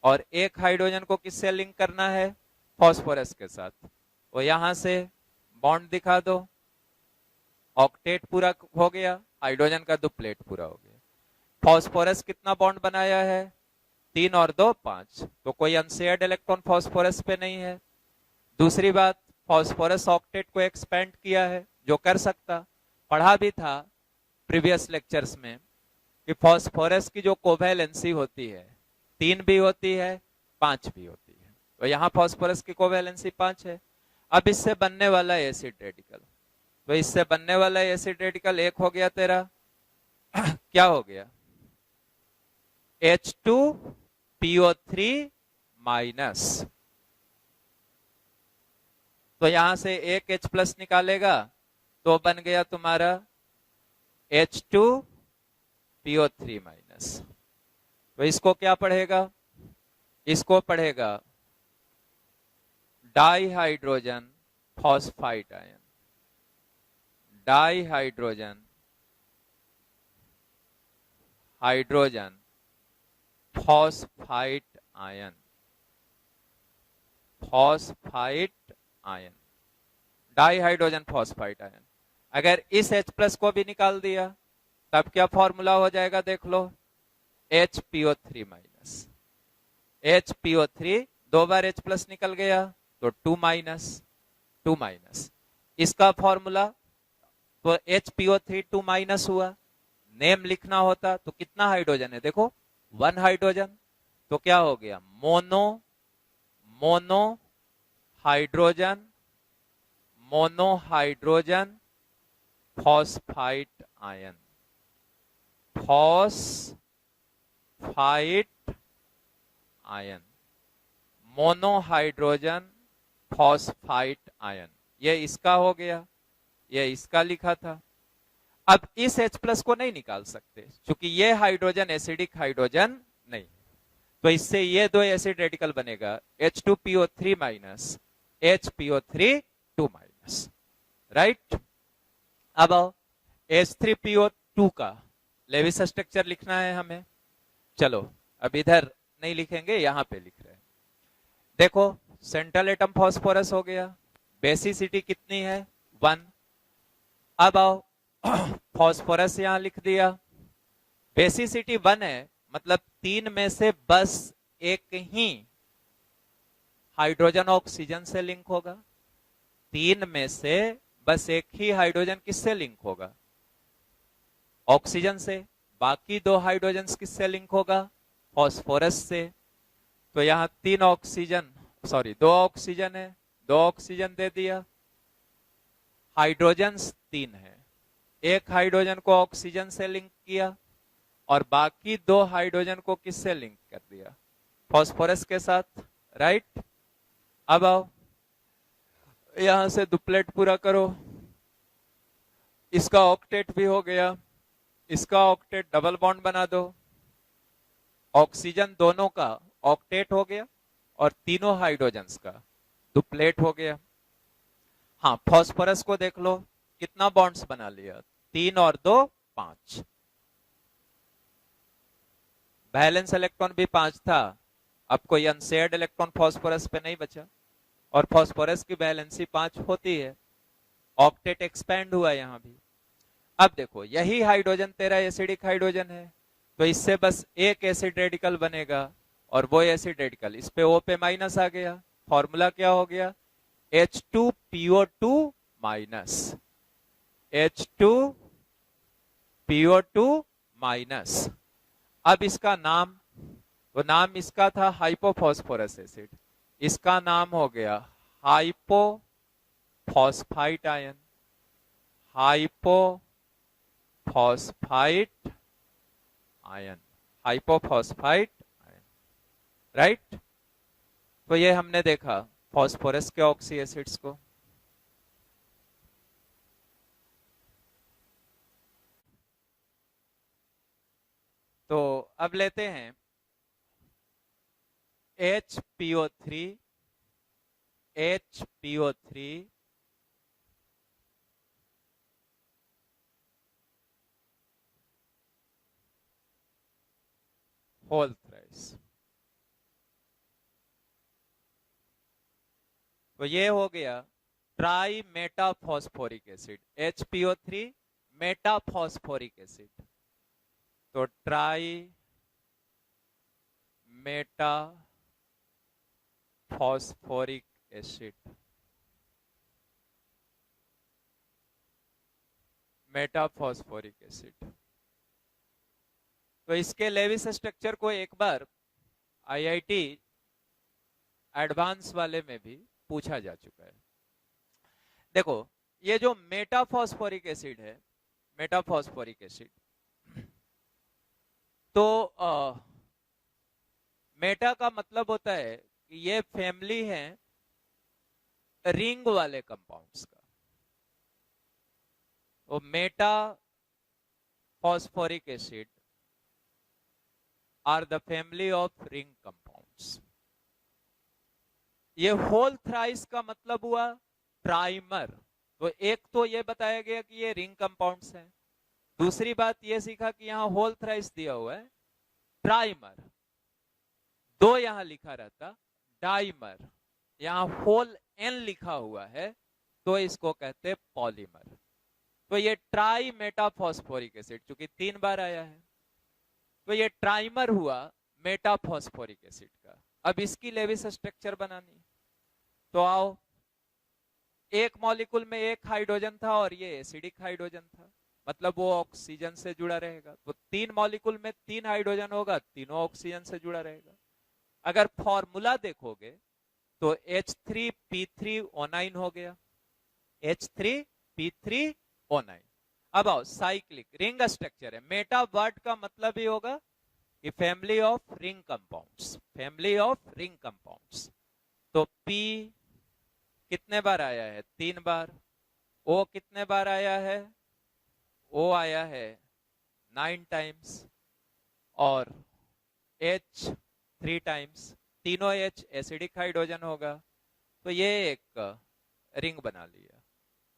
और 1 हाइड्रोजन को किससे लिंक करना है? फॉस्फोरस के साथ। तो यहां से बॉन्ड दिखा दो, ऑक्टेट पूरा हो गया, हाइड्रोजन का डुप्लेट पूरा हो गया। फॉस्फोरस कितना बॉन्ड बनाया है? 3 और 2 5, तो कोई अनशेयर्ड इलेक्ट्रॉन फॉस्फोरस पे नहीं है। दूसरी बात, फॉस्फोरस ऑक्टेट को एक्सपेंड किया है, जो कर सकता, पढ़ा भी था प्रीवियस लेक्चर्स में कि फॉस्फोरस की जो कोवैलेंसी होती है 3 भी होती है, 5 भी होती है, तो यहाँ फॉस्फोरस की कोवैलेंसी 5 है। अब इससे बनने वाला एसिड रेडिकल, तो इससे बनने वाला एसिड रेडिकल एक हो गया तेरा क्या हो गया? H2PO3 माइनस, तो यहां से एक H प्लस निकालेगा तो बन गया तुम्हारा H2PO3 माइनस। तो इसको क्या पढ़ेगा? इसको पढ़ेगा dihydrogen phosphide ion, dihydrogen hydrogen phosphide ion, phosphide ion, dihydrogen phosphide ion. अगर इस H प्लस को भी निकाल दिया तब क्या फॉर्मूला हो जाएगा? देख लो, HPO3 माइनस, HPO3 दो बार H प्लस निकल गया तो 2 माइनस, 2 माइनस, इसका फॉर्मूला तो HPO3 2 माइनस हुआ। नेम लिखना होता तो कितना हाइड्रोजन है? देखो 1 हाइड्रोजन, तो क्या हो गया? Mono hydrogen, monohydrogen phosphide ion, phosphide ion, monohydrogen phosphite ion. ये इसका हो गया, ये इसका लिखा था। अब इस H प्लस को नहीं निकाल सकते क्योंकि ये हाइड्रोजन एसिडिक हाइड्रोजन नहीं, तो इससे ये दो एसिड रेडिकल बनेगा H2PO3 minus HPO3 minus, right. अब आओ H3PO2 का लेविस स्ट्रक्चर लिखना है हमें। चलो अब इधर नहीं लिखेंगे, यहां पे लिख रहे हैं। देखो सेंट्रल एटम फॉस्फोरस हो गया, बेसिसिटी कितनी है 1। अब आओ फॉस्फोरस यहां लिख दिया, बेसिसिटी 1 है, मतलब 3 में से बस एक ही हाइड्रोजन ऑक्सीजन से लिंक होगा। 3 में से बस एक ही हाइड्रोजन किससे लिंक होगा, ऑक्सीजन से। बाकी 2 हाइड्रोजन किससे लिंक होगा, फॉस्फोरस से। तो यहां 2 ऑक्सीजन है, 2 ऑक्सीजन दे दिया। हाइड्रोजन 3 है, एक हाइड्रोजन को ऑक्सीजन से लिंक किया और बाकी 2 हाइड्रोजन को किससे लिंक कर दिया, फॉस्फोरस के साथ, राइट। अब आओ यहां से डुप्लेट पूरा करो, इसका ऑक्टेट भी हो गया, इसका ऑक्टेट डबल बॉन्ड बना दो, ऑक्सीजन दोनों का ऑक्टेट हो गया और तीनों हाइड्रोजन्स का डुप्लेट हो गया। हाँ फॉस्फोरस को देख लो कितना बॉन्ड्स बना लिया, 3 और 2 5। बैलेंस इलेक्ट्रॉन भी 5 था, अब कोई अनशेयर्ड इलेक्ट्रॉन फॉस्फोरस पे नहीं बचा और फॉस्फोरस की बैलेंसी 5 होती है। ऑक्टेट एक्सपेंड हुआ यहां भी। अब देखो यही हाइड्रोजन तेरा एसिडिक हाइड्रोजन है, तो इससे बस एक एसिड रेडिकल बनेगा और वो एसिड रेडिकल इस पे O पे माइनस आ गया। फॉर्मूला क्या हो गया, H2PO2 माइनस H2PO2 माइनस। अब इसका नाम, तो नाम इसका था हाइपोफॉस्फोरस एसिड, इसका नाम हो गया hypophosphite ion, hypophosphite ion, hypophosphite ion, right. तो ये हमने देखा फॉस्फोरस के ऑक्सी एसिड्स को। तो अब लेते हैं HPO3 होल थ्राइस। तो ये हो गया tri metaphosphoric acid, HPO3 metaphosphoric acid. तो tri metaphosphoric acid, metaphosphoric acid. तो इसके लेविस स्ट्रक्चर को एक बार आईआईटी एडवांस वाले में भी पूछा जा चुका है। देखो ये जो मेटाफॉस्फोरिक एसिड है, मेटाफॉस्फोरिक एसिड, तो मेटा का मतलब होता है कि ये फैमिली है रिंग वाले कंपाउंड्स का। तो meta phosphoric acid are the family of ring compounds. ये होल थ्राइस का मतलब हुआ ट्राइमर। तो एक तो ये बताया गया कि ये रिंग कंपाउंड्स हैं, दूसरी बात ये सीखा कि यहां होल थ्राइस दिया हुआ है, ट्राइमर। 2 यहां लिखा रहता डाइमर, यहां होल N लिखा हुआ है तो इसको कहते हैं पॉलीमर। तो ये ट्राई मेटाफॉस्फोरिक एसिड चूंकि 3 बार आया है, तो ये ट्राइमर हुआ मेटाफॉस्फोरिक एसिड का। अब इसकी लेविस स्ट्रक्चर बनानी, तो आओ एक मॉलिक्यूल में एक हाइड्रोजन था और ये एसिडिक हाइड्रोजन था, मतलब वो ऑक्सीजन से जुड़ा रहेगा। तो 3 मॉलिक्यूल में 3 हाइड्रोजन होगा, तीनों ऑक्सीजन से जुड़ा रहेगा। अगर फॉर्मूला देखोगे तो H3P3O9 हो गया, H3P3O9। अब आओ साइक्लिक रिंग स्ट्रक्चर है, मेटा वर्ड का मतलब ही होगा कि family of ring compounds, family of ring compounds. तो P कितने बार आया है? 3 बार। O कितने बार आया है? O आया है 9 टाइम्स, और H 3 टाइम्स। तीनों H एसिडिक हाइड्रोजन होगा, तो ये एक रिंग बना लिया,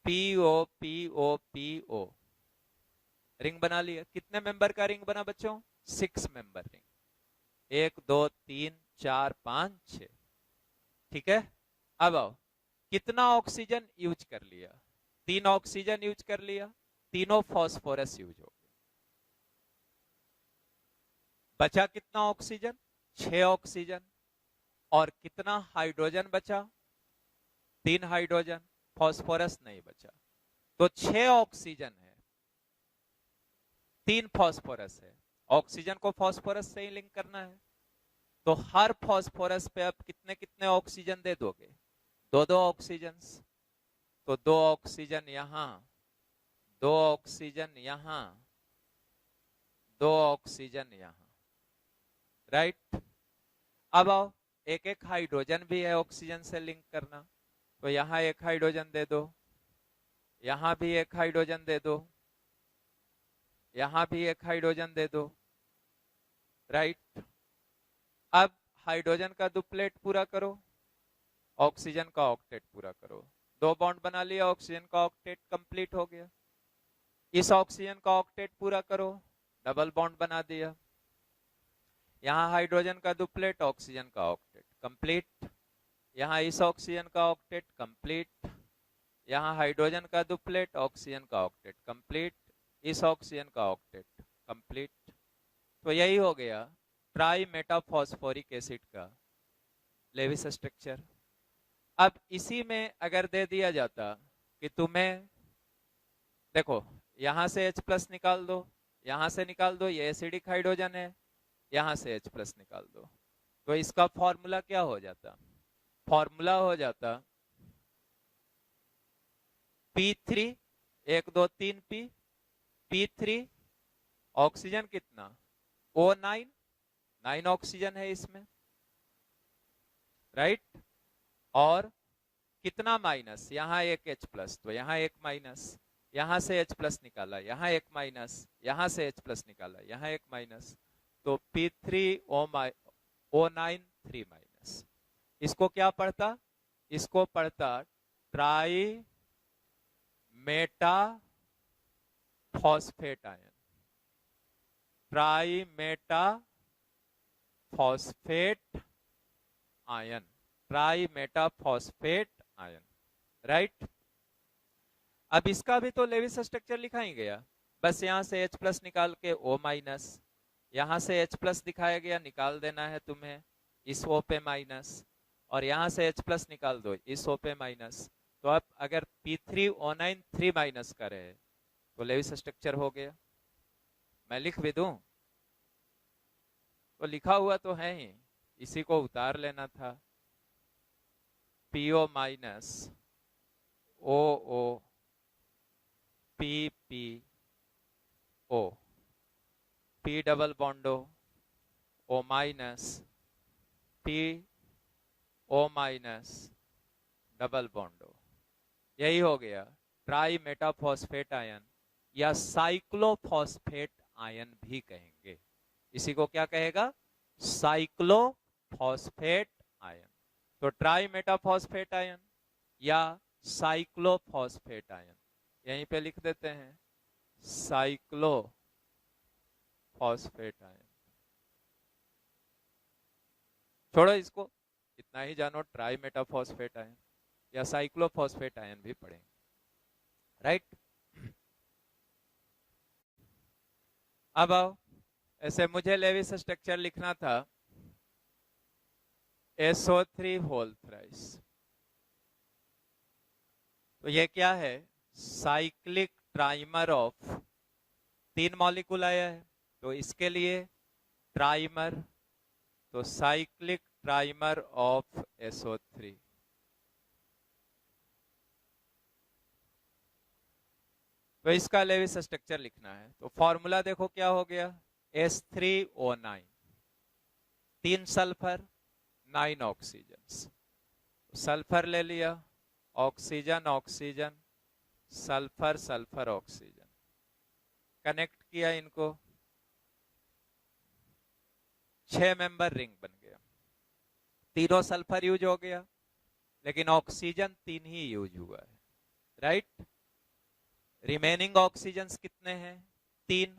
PO PO PO, रिंग बना लिया। कितने मेंबर का रिंग बना बच्चों? 6 मेंबर रिंग, 1 2 3 4 5 6। ठीक है, अब आओ, कितना ऑक्सीजन यूज कर लिया? 3 ऑक्सीजन यूज कर लिया, तीनों फॉस्फोरस यूज हो गए। बचा कितना ऑक्सीजन? 6 ऑक्सीजन। और कितना हाइड्रोजन बचा? 3 हाइड्रोजन, फॉस्फोरस नहीं बचा। तो 6 ऑक्सीजन है, 3 फॉस्फोरस है। ऑक्सीजन को फॉस्फोरस से ही लिंक करना है, तो हर फॉस्फोरस पे अब कितने कितने ऑक्सीजन दे दोगे? 2 ऑक्सीजन। तो 2 ऑक्सीजन यहां, 2 ऑक्सीजन यहां, 2 ऑक्सीजन यहां, राइट। अब आओ, एक एक हाइड्रोजन भी है ऑक्सीजन से लिंक करना, तो यहां एक हाइड्रोजन दे दो, यहां भी एक हाइड्रोजन दे दो, यहां भी एक हाइड्रोजन दे दो, राइट। अब हाइड्रोजन का डुप्लेट पूरा करो, ऑक्सीजन का ऑक्टेट पूरा करो। 2 बॉन्ड बना लिया, ऑक्सीजन का ऑक्टेट कंप्लीट हो गया। इस ऑक्सीजन का ऑक्टेट पूरा करो, डबल बॉन्ड बना दिया। यहां हाइड्रोजन का डुप्लेट, ऑक्सीजन का ऑक्टेट कंप्लीट। यहां इस ऑक्सीजन का ऑक्टेट कंप्लीट, यहां हाइड्रोजन का डुप्लेट, ऑक्सीजन का ऑक्टेट कंप्लीट, इस ऑक्सीजन का ऑक्टेट कंप्लीट। तो यही हो गया ट्राई मेटाफॉस्फोरिक एसिड का लेविस स्ट्रक्चर। अब इसी में अगर दे दिया जाता कि तुम्हें, देखो यहां से H+ निकाल दो, यहां से निकाल दो, ये एसिडिक हाइड्रोजन है, यहां से H+ निकाल दो, तो इसका फॉर्मूला क्या हो जाता? फॉर्मूला हो जाता P3, 1 2 3 P, P3, ऑक्सीजन कितना? O9, 9 ऑक्सीजन है इसमें, राइट। और कितना माइनस? यहां एक H+, तो यहां एक माइनस, यहां से H+ निकाला, यहां एक माइनस, यहां से H+ निकाला, यहां एक माइनस, तो P3O9 3 माइनस। इसको क्या पढ़ता? इसको पढ़ता try Meta phosphate ion, try Meta phosphate ion, try Meta phosphate ion, right. अब इसका भी तो लेविस स्ट्रक्चर लिखा ही गया, बस यहां से H+ निकाल के O-, यहां से H+ दिखाया गया, निकाल देना है तुम्हें इस O पे माइनस, और यहां से H+ निकाल दो इस O पे माइनस। तो अब अगर P3O9 3 माइनस करे तो लेविस स्ट्रक्चर हो गया। मैं लिख भी दूं तो लिखा हुआ तो है ही, इसी को उतार लेना था। PO-, OO, PPO, P double bond, O-, PO-, double bond. यही हो गया ट्राई मेटाफॉस्फेट आयन, या साइक्लोफॉस्फेट आयन भी कहेंगे। इसी को क्या कहेगा? साइक्लोफॉस्फेट आयन। तो ट्राई मेटाफॉस्फेट आयन या साइक्लोफॉस्फेट आयन, यहीं पे लिख देते हैं साइक्लोफॉस्फेट आयन। छोड़ो इसको, इतना ही जानो, ट्राई मेटाफॉस्फेट आयन या साइक्लोफॉस्फेट आयन भी पढ़ेंगे, राइट। अब आओ, ऐसे मुझे लेविस स्ट्रक्चर लिखना था SO3 होल थ्राइस। तो ये क्या है? साइक्लिक ट्राइमर ऑफ 3 मॉलिक्यूल आया है, तो इसके लिए ट्राइमर, तो साइक्लिक ट्राइमर ऑफ SO3। तो इसका लेविस स्ट्रक्चर लिखना है, तो फॉर्मूला देखो क्या हो गया? H3O9, 3 सल्फर 9 ऑक्सीजन, सल्फर ले लिया, oxygen oxygen, sulphur sulphur oxygen, connect किया इनको, 6 मेंबर रिंग बन गया। तीनों सल्फर यूज हो गया, लेकिन ऑक्सीजन 3 ही यूज हुआ है, राइट। रिमेनिंग ऑक्सीजन कितने हैं? 3।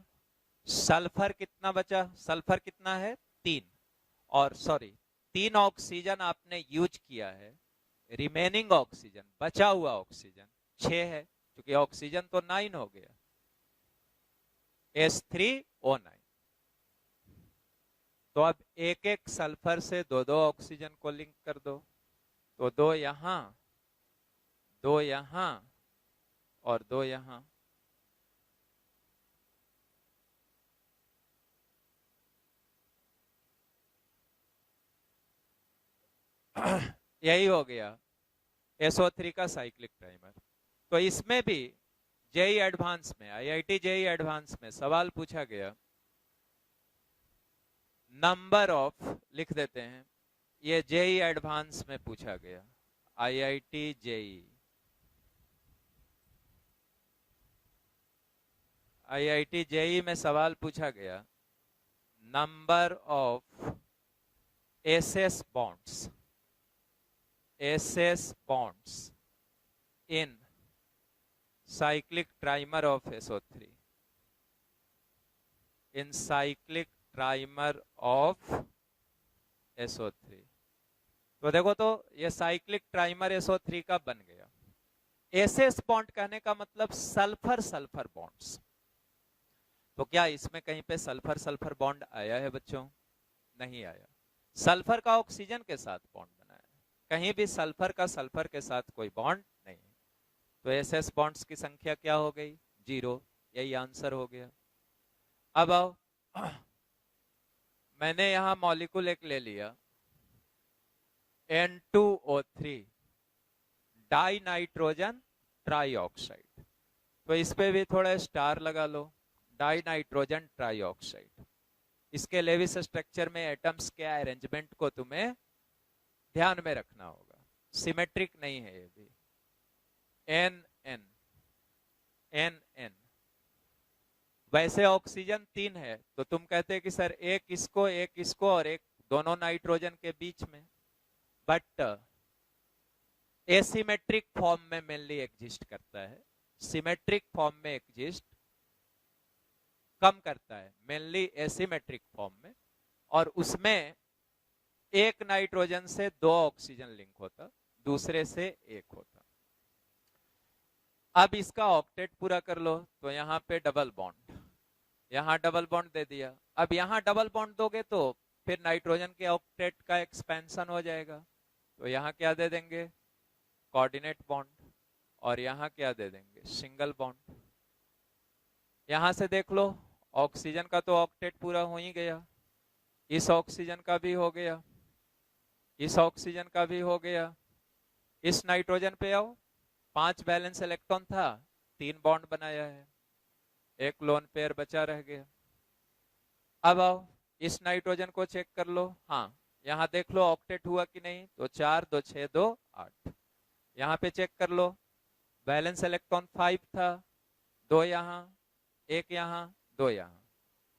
सल्फर कितना बचा? सल्फर कितना है? 3। और सॉरी, 3 ऑक्सीजन आपने यूज किया है, रिमेनिंग ऑक्सीजन बचा हुआ ऑक्सीजन 6 है, क्योंकि ऑक्सीजन तो 9 हो गया, H3O9। तो अब एक एक सल्फर से 2-2 ऑक्सीजन को लिंक कर दो, तो 2 यहां, 2 यहां और 2 यहां। यही हो गया SO3 का साइक्लिक ट्राइमर। तो इसमें भी जेई एडवांस में, IIT जेई एडवांस में सवाल पूछा गया, नंबर ऑफ, लिख देते हैं, ये जेई एडवांस में पूछा गया, IIT जेई, IIT जेई में सवाल पूछा गया, number of SS bonds, SS bonds in cyclic trimer of SO3, in cyclic trimer of SO3। तो देखो, तो ये साइक्लिक ट्राइमर SO3 का बन गया। SS बॉन्ड कहने का मतलब सल्फर सल्फर बॉन्ड्स। तो क्या इसमें कहीं पे सल्फर सल्फर बॉन्ड आया है बच्चों? नहीं आया। सल्फर का ऑक्सीजन के साथ बॉन्ड बना है, कहीं भी सल्फर का सल्फर के साथ कोई बॉन्ड नहीं है। तो SS बॉन्ड्स की संख्या क्या हो गई? 0। यही आंसर हो गया। अब आओ, मैंने यहां मॉलिक्यूल एक ले लिया, N2O3 डाई नाइट्रोजन ट्राईऑक्साइड। तो इस पे भी थोड़ा स्टार लगा लो, डाई नाइट्रोजन ट्राईऑक्साइड। इसके लेविस स्ट्रक्चर में एटम्स के अरेंजमेंट को तुम्हें ध्यान में रखना होगा, सिमेट्रिक नहीं है ये भी। एन एन एन एन, वैसे ऑक्सीजन 3 है, तो तुम कहते कि सर एक इसको और एक दोनों नाइट्रोजन के बीच में, बट एसिमेट्रिक फॉर्म में मेनली एग्जिस्ट करता है, सिमेट्रिक फॉर्म में एग्जिस्ट कम करता है, मेनली एसिमेट्रिक फॉर्म में। और उसमें एक नाइट्रोजन से 2 ऑक्सीजन लिंक होता, दूसरे से 1 होता। अब इसका ऑक्टेट पूरा कर लो, तो यहां पे डबल बॉन्ड, यहां डबल बॉन्ड दे दिया। अब यहां डबल बॉन्ड दोगे तो फिर नाइट्रोजन के ऑक्टेट का एक्सपेंशन हो जाएगा, तो यहां क्या दे देंगे? Coordinate bond. और यहां क्या दे देंगे? Single bond. यहां से देख लो, ऑक्सीजन का तो ऑक्टेट पूरा हो ही गया, इस ऑक्सीजन का भी हो गया, इस ऑक्सीजन का भी हो गया। इस नाइट्रोजन पे आओ, 5 बैलेंस इलेक्ट्रॉन था, 3 बॉन्ड बनाया है, एक लोन पेयर बचा रह गया। अब आओ, इस नाइट्रोजन को चेक कर लो, हाँ यहां देख लो ऑक्टेट हुआ कि नहीं, तो 4 2 6 2 8। यहां पे चेक कर लो, बैलेंस इलेक्ट्रॉन 5 था, 2 यहां, 1 यहां, 2 यहां,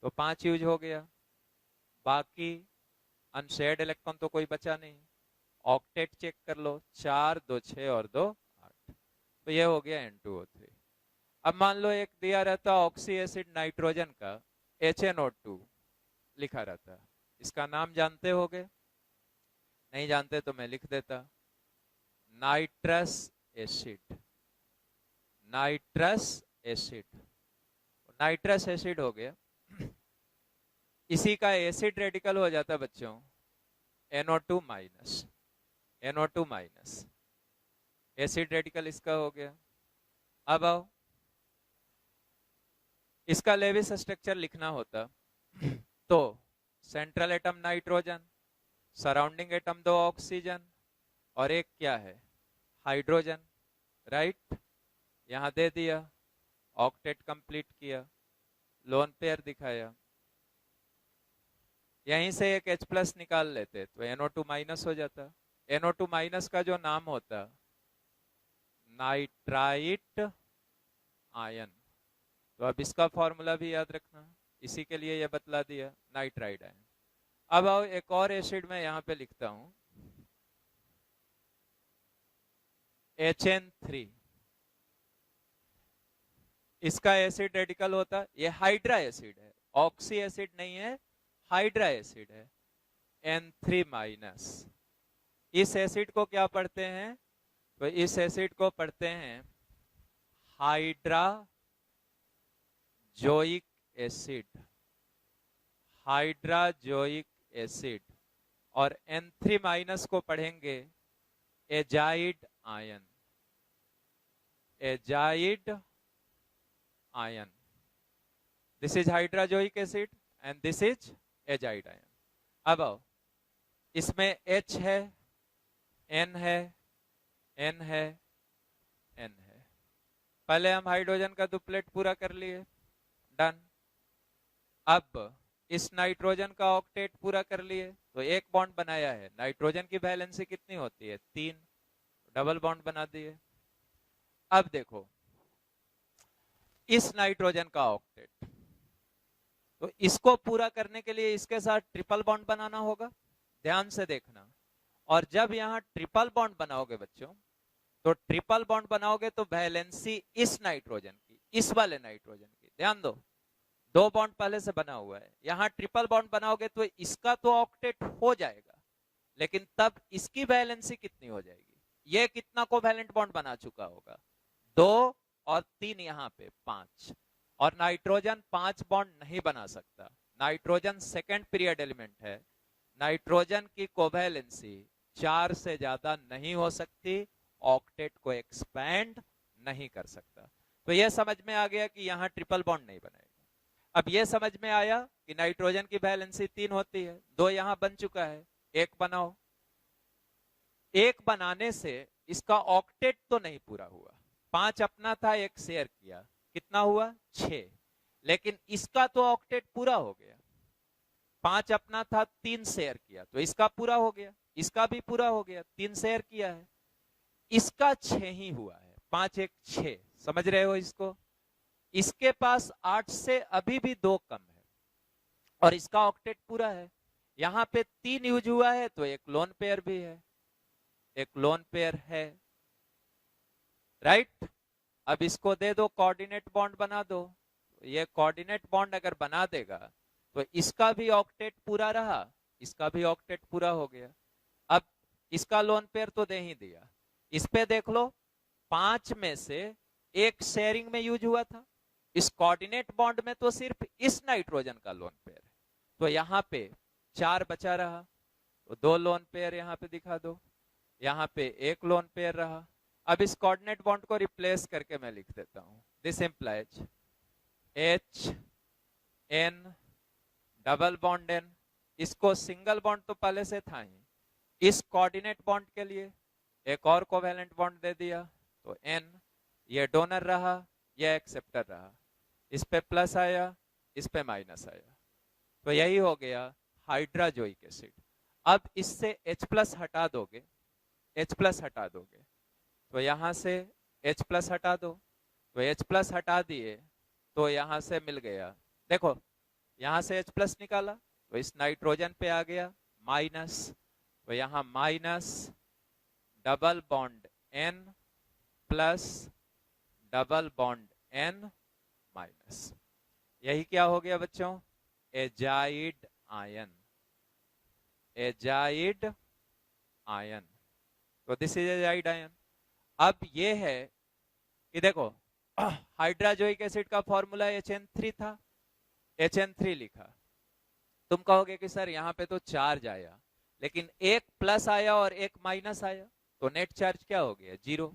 तो 5 यूज हो गया। बाकी अनशेयर्ड इलेक्ट्रॉन तो कोई बचा नहीं। ऑक्टेट चेक कर लो, 4 2 6 और 2 8, तो ये हो गया N2O3। अब मान लो एक दिया रहता ऑक्सी एसिड नाइट्रोजन का HNO2 लिखा रहता, इसका नाम जानते होगे? नहीं जानते तो मैं लिख देता, nitrous acid, nitrous acid, nitrous acid हो गया। इसी का एसिड रेडिकल हो जाता बच्चों NO2 minus, NO2 minus, acid radical इसका हो गया। अब आओ, इसका लेविस स्ट्रक्चर लिखना होता, तो central atom nitrogen, surrounding atom 2 oxygen और एक क्या है? Hydrogen, right. यहां दे दिया, ऑक्टेट कंप्लीट किया, लोन पेयर दिखाया। यहीं से एक H प्लस निकाल लेते तो NO2 माइनस हो जाता। NO2 माइनस का जो नाम होता नाइट्राइट आयन। तो अब इसका फॉर्मूला भी याद रखना, इसी के लिए ये बतला दिया, नाइट्राइड आयन। अब आओ एक और एसिड में यहां पे लिखता हूं, HN3। इसका एसिड रेडिकल होता, ये हाइड्रा एसिड है, ऑक्सी एसिड नहीं है, हाइड्रा एसिड है, N3 माइनस। इस एसिड को क्या पढ़ते हैं? तो इस एसिड को पढ़ते हैं हाइड्राजोइक एसिड, हाइड्राजोइक एसिड। और N3 माइनस को पढ़ेंगे azide ion, azide ion. This is hydrazoic acid and this is azide ion. अब आओ, इसमें H है, N है, N है, N है। पहले हम हाइड्रोजन का डुप्लेट पूरा कर लिए, डन। अब इस नाइट्रोजन का ऑक्टेट पूरा कर लिए, तो एक बॉन्ड बनाया है। नाइट्रोजन की वैलेंसी कितनी होती है? 3, डबल बॉन्ड बना दिए। अब देखो इस नाइट्रोजन का ऑक्टेट, तो इसको पूरा करने के लिए इसके साथ ट्रिपल बॉन्ड बनाना होगा, ध्यान से देखना। और जब यहां ट्रिपल बॉन्ड बनाओगे बच्चों, तो ट्रिपल बॉन्ड बनाओगे तो वैलेंसी इस नाइट्रोजन की, इस वाले नाइट्रोजन की, ध्यान दो, 2 बॉन्ड पहले से बना हुआ है। यहां ट्रिपल बॉन्ड बनाओगे तो इसका तो ऑक्टेट हो जाएगा, लेकिन तब इसकी वैलेंसी कितनी हो जाएगी? ये कितना कोवैलेंट बॉन्ड बना चुका होगा? 2 और 3, यहां पे 5। और नाइट्रोजन 5 बॉन्ड नहीं बना सकता। नाइट्रोजन सेकेंड पीरियड एलिमेंट है, नाइट्रोजन की कोवैलेंसी 4 से ज्यादा नहीं हो सकती, ऑक्टेट को एक्सपैंड नहीं कर सकता। तो यह समझ में आ गया कि यहां ट्रिपल बॉन्ड नहीं बनेगा। अब यह समझ में आया कि नाइट्रोजन की वैलेंसी 3 होती है, 2 यहां बन चुका है, 1 बनाओ। 1 बनाने से इसका ऑक्टेट तो नहीं पूरा हुआ, 5 अपना था, 1 शेयर किया, कितना हुआ? 6। लेकिन इसका तो ऑक्टेट पूरा हो गया, 5 अपना था, 3 शेयर किया, तो इसका पूरा हो गया, इसका भी पूरा हो गया, 3 शेयर किया है, इसका 6 ही हुआ है, 5 1 6। समझ रहे हो इसको? इसके पास 8 से अभी भी 2 कम है और इसका ऑक्टेट पूरा है। यहां पे 3 यूज हुआ है, तो एक लोन पेयर भी है, एक लोन पेयर है, राइट। अब इसको दे दो कोऑर्डिनेट बॉन्ड बना दो, ये कोऑर्डिनेट बॉन्ड अगर बना देगा तो इसका भी ऑक्टेट पूरा रहा, इसका भी ऑक्टेट पूरा हो गया। अब इसका लोन पेयर तो दे ही दिया, इस पे देख लो, 5 में से 1 शेयरिंग में यूज हुआ था, इस कोऑर्डिनेट बॉन्ड में तो सिर्फ इस नाइट्रोजन का लोन पेयर है, तो यहां पे 4 बचा रहा, तो 2 लोन पेयर यहां पे दिखा दो, यहां पे 1 लोन पेयर रहा। अब इस कोऑर्डिनेट बॉन्ड को रिप्लेस करके मैं लिख देता हूं, this implies H N double bond N। इसको सिंगल बॉन्ड तो पहले से था ही, इस कोऑर्डिनेट बॉन्ड के लिए एक और कोवैलेंट बॉन्ड दे दिया, तो N, ये डोनर रहा, ये एक्सेप्टर रहा, इस पे प्लस आया, इस पे माइनस आया, तो यही हो गया हाइड्राजोइक एसिड। अब इससे H प्लस हटा दोगे, H प्लस हटा दोगे, तो यहां से H प्लस हटा दो, तो H प्लस हटा दिए, तो यहां से मिल गया, देखो यहां से H प्लस निकाला, तो इस नाइट्रोजन पे आ गया माइनस, तो यहां minus double bond N plus double bond N minus. यही क्या हो गया बच्चों? Azide ion, azide ion. तो दिस इज एजाइड आयन। अब ये है कि देखो हाइड्राजोइक एसिड का फॉर्मूला HN3 था, HN3 लिखा। तुम कहोगे कि सर यहां पे तो चार्ज आया, लेकिन 1 प्लस आया और 1 माइनस आया, तो नेट चार्ज क्या हो गया? 0।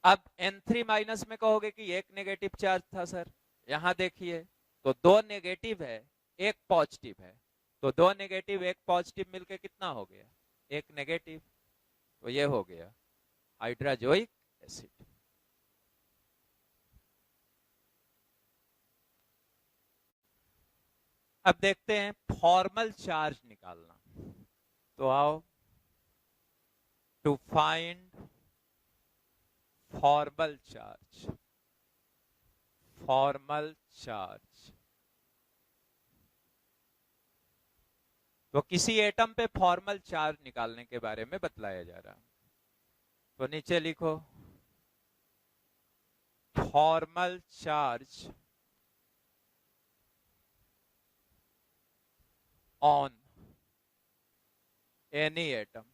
अब N3 माइनस में कहोगे कि 1 नेगेटिव चार्ज था सर, यहां देखिए तो 2 नेगेटिव है, 1 पॉजिटिव है, तो 2 नेगेटिव 1 पॉजिटिव मिलके कितना हो गया? 1 नेगेटिव। तो ये हो गया हाइड्राजोइक एसिड। अब देखते हैं फॉर्मल चार्ज निकालना। तो आओ, to find formal charge, formal charge. तो किसी एटम पे फॉर्मल चार्ज निकालने के बारे में बतलाया जा रहा है। तो नीचे लिखो formal charge on any atom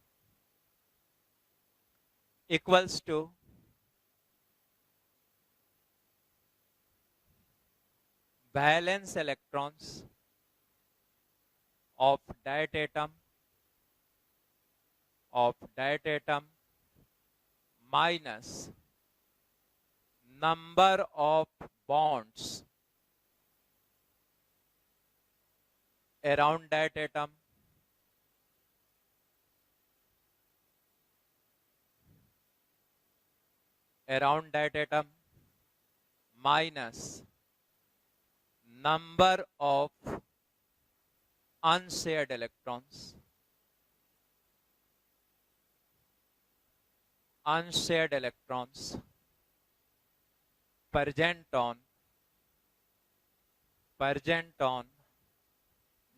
equals to valence electrons of that atom minus number of bonds around that atom minus number of unshared electrons present on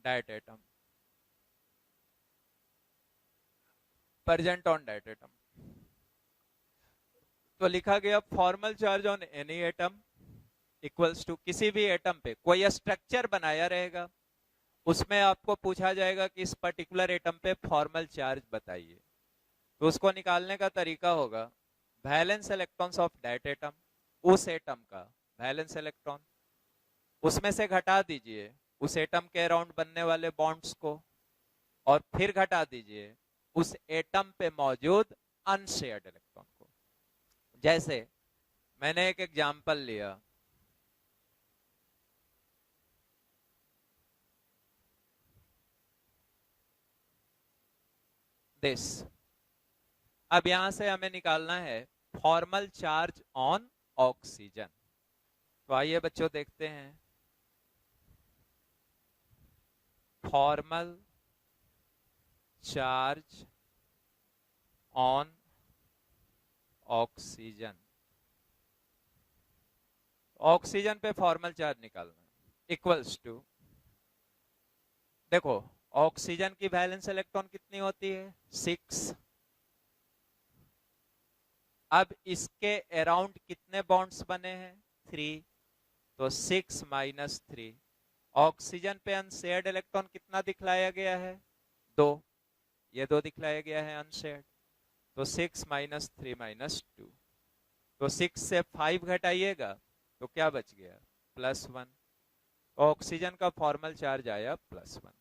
that atom, तो लिखा गया formal charge on any atom equals to, किसी भी atom पे कोई structure बनाया रहेगा, उसमें आपको पूछा जाएगा कि इस पर्टिकुलर एटम पे फॉर्मल चार्ज बताइए। तो उसको निकालने का तरीका होगा valence electrons of that atom, उस एटम का वैलेंस इलेक्ट्रॉन, उसमें से घटा दीजिए उस एटम के अराउंड बनने वाले बॉन्ड्स को, और फिर घटा दीजिए उस एटम पे मौजूद अनशेयर्ड इलेक्ट्रॉन को। जैसे मैंने एक एग्जांपल लिया, दिस। अब यहां से हमें निकालना है फॉर्मल चार्ज ऑन ऑक्सीजन। तो आइए बच्चों देखते हैं formal charge on oxygen. Oxygen पे फॉर्मल चार्ज निकालना है इक्वल्स टू, देखो ऑक्सीजन की वैलेंस इलेक्ट्रॉन कितनी होती है 6। अब इसके अराउंड कितने बॉन्ड्स बने हैं 3, तो 6 माइनस 3। ऑक्सीजन पे अनशेयर्ड इलेक्ट्रॉन कितना दिखलाया गया है 2, ये 2 दिखलाया गया है अनशेयर्ड, तो 6 माइनस 3 माइनस 2, तो 6 से 5 घटाइएगा तो क्या बच गया +1। ऑक्सीजन का फॉर्मल चार्ज आया +1।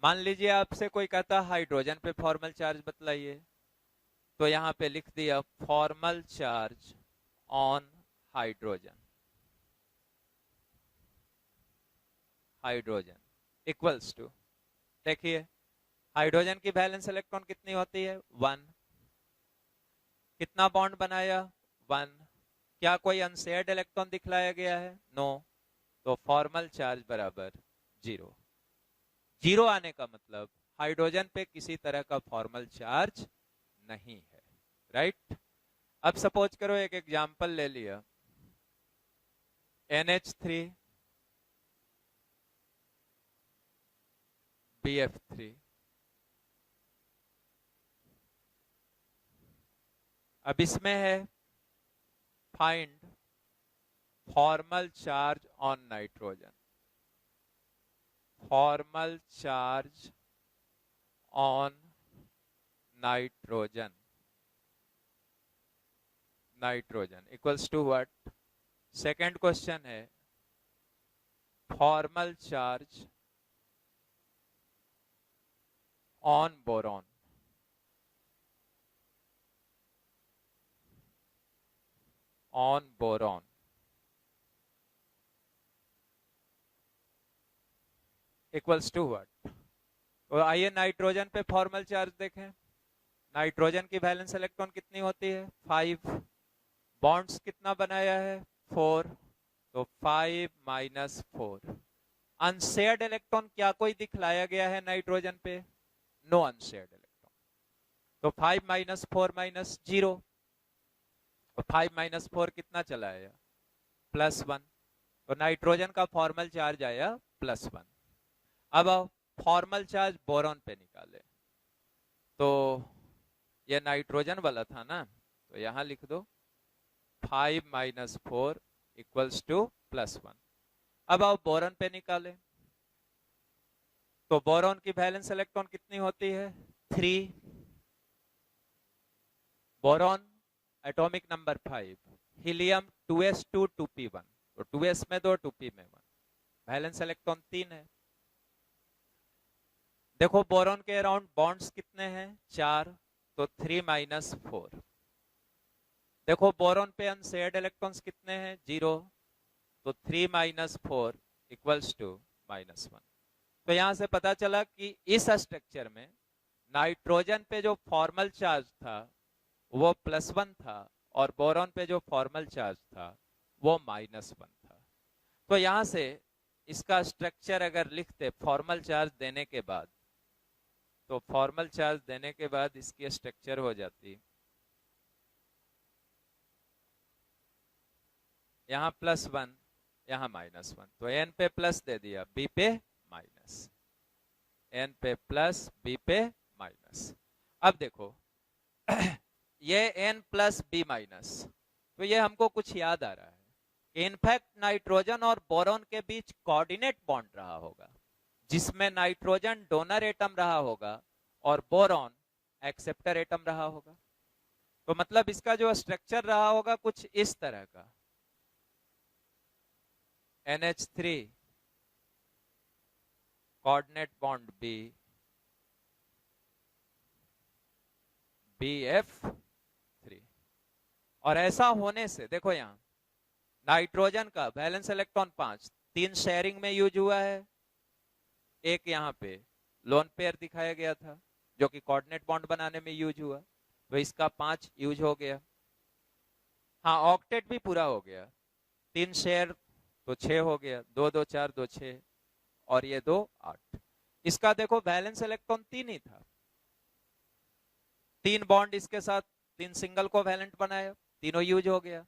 मान लीजिए आपसे कोई कहता हाइड्रोजन पे फॉर्मल चार्ज बतलाइए, तो यहां पे लिख दिया formal charge on hydrogen, equals to, देखिए हाइड्रोजन की वैलेंस इलेक्ट्रॉन कितनी होती है 1, कितना बॉन्ड बनाया 1, क्या कोई अनशेयर्ड इलेक्ट्रॉन दिखलाया गया है नो, तो फॉर्मल चार्ज बराबर 0। 0 आने का मतलब हाइड्रोजन पे किसी तरह का फॉर्मल चार्ज नहीं है, राइट। अब सपोज करो एक एग्जांपल ले लिया NH3 BF3। अब इसमें है find formal charge on nitrogen, formal charge on nitrogen equals to what. Second question है formal charge on boron, equals to what. तो आइए नाइट्रोजन पे फॉर्मल चार्ज देखें। नाइट्रोजन की वैलेंस इलेक्ट्रॉन कितनी होती है 5, बॉन्ड्स कितना बनाया है 4, तो 5 माइनस 4, अनशेयर्ड इलेक्ट्रॉन क्या कोई दिखलाया गया है नाइट्रोजन पे? No unshared electron. तो 5 माइनस 4 माइनस 0, और 5 माइनस 4 कितना चला आया? +1। तो नाइट्रोजन का फॉर्मल चार्ज आया +1। अब आओ फॉर्मल चार्ज बोरॉन पे निकाले। तो ये नाइट्रोजन वाला था ना, तो यहां लिख दो 5 माइनस 4 इक्वल्स टू +1। अब आओ बोरॉन पे निकाले। तो बोरॉन की वैलेंस इलेक्ट्रॉन कितनी होती है? 3। Boron atomic number 5, helium 2s2 2p1, तो 2s में 2 2p में 1, वैलेंस इलेक्ट्रॉन 3 है। देखो बोरॉन के अराउंड बॉन्ड्स कितने हैं? 4, तो 3 माइनस 4। देखो बोरॉन पे अनशेयर्ड इलेक्ट्रॉन्स कितने हैं? 0, तो 3 माइनस 4 इक्वल्स टू -1। तो यहां से पता चला कि इस स्ट्रक्चर में नाइट्रोजन पे जो फॉर्मल चार्ज था वो +1 था, और बोरॉन पे जो फॉर्मल चार्ज था वो -1 था। तो यहां से इसका स्ट्रक्चर अगर लिखते फॉर्मल चार्ज देने के बाद, तो फॉर्मल चार्ज देने के बाद इसकी स्ट्रक्चर हो जाती, यहां +1 यहां -1, तो n पे प्लस दे दिया, b पे माइनस, n पे प्लस b पे माइनस। अब देखो ये n प्लस b माइनस, तो ये हमको कुछ याद आ रहा है कि इनफैक्ट नाइट्रोजन और बोरॉन के बीच कोऑर्डिनेट बॉन्ड रहा होगा, जिसमें नाइट्रोजन डोनर एटम रहा होगा और बोरॉन एक्सेप्टर एटम रहा होगा। तो मतलब इसका जो स्ट्रक्चर रहा होगा कुछ इस तरह का, NH3 coordinate bond B, BF3। और ऐसा होने से देखो यहां नाइट्रोजन का वैलेंस इलेक्ट्रॉन 5, 3 शेयरिंग में यूज हुआ है, एक यहां पे लोन पेयर दिखाया गया था जो कि कोऑर्डिनेट बॉन्ड बनाने में यूज हुआ, तो इसका 5 यूज हो गया। हाँ ऑक्टेट भी पूरा हो गया, 3 शेयर तो 6 हो गया, 2 2 4 2 6, और ये 2 8। इसका देखो वैलेंस इलेक्ट्रॉन 3 ही था, 3 बॉन्ड इसके साथ 3 सिंगल को वैलेंट बनाया, तीनों यूज हो गया।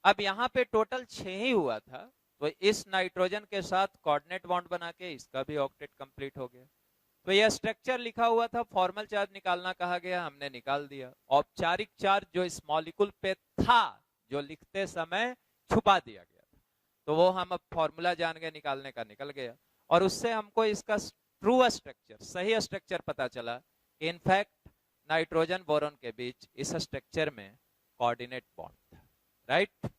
अब यहाँ पे टोटल 6 ही हुआ था, तो इस नाइट्रोजन के साथ कोऑर्डिनेट बॉन्ड बना के इसका भी ऑक्टेट कंप्लीट हो गया। तो यह स्ट्रक्चर लिखा हुआ था, फॉर्मल चार्ज निकालना कहा गया, हमने निकाल दिया। औपचारिक चार्ज जो इस मॉलिक्यूल पे था, जो लिखते समय छुपा दिया गया था, तो वो हम अब फॉर्मूला जान गए, निकालने का निकल गया, और उससे हमको इसका ट्रू स्ट्रक्चर, सही स्ट्रक्चर पता चला कि इनफैक्ट नाइट्रोजन बोरॉन के बीच इस स्ट्रक्चर में कोऑर्डिनेट बॉन्ड था, राइट।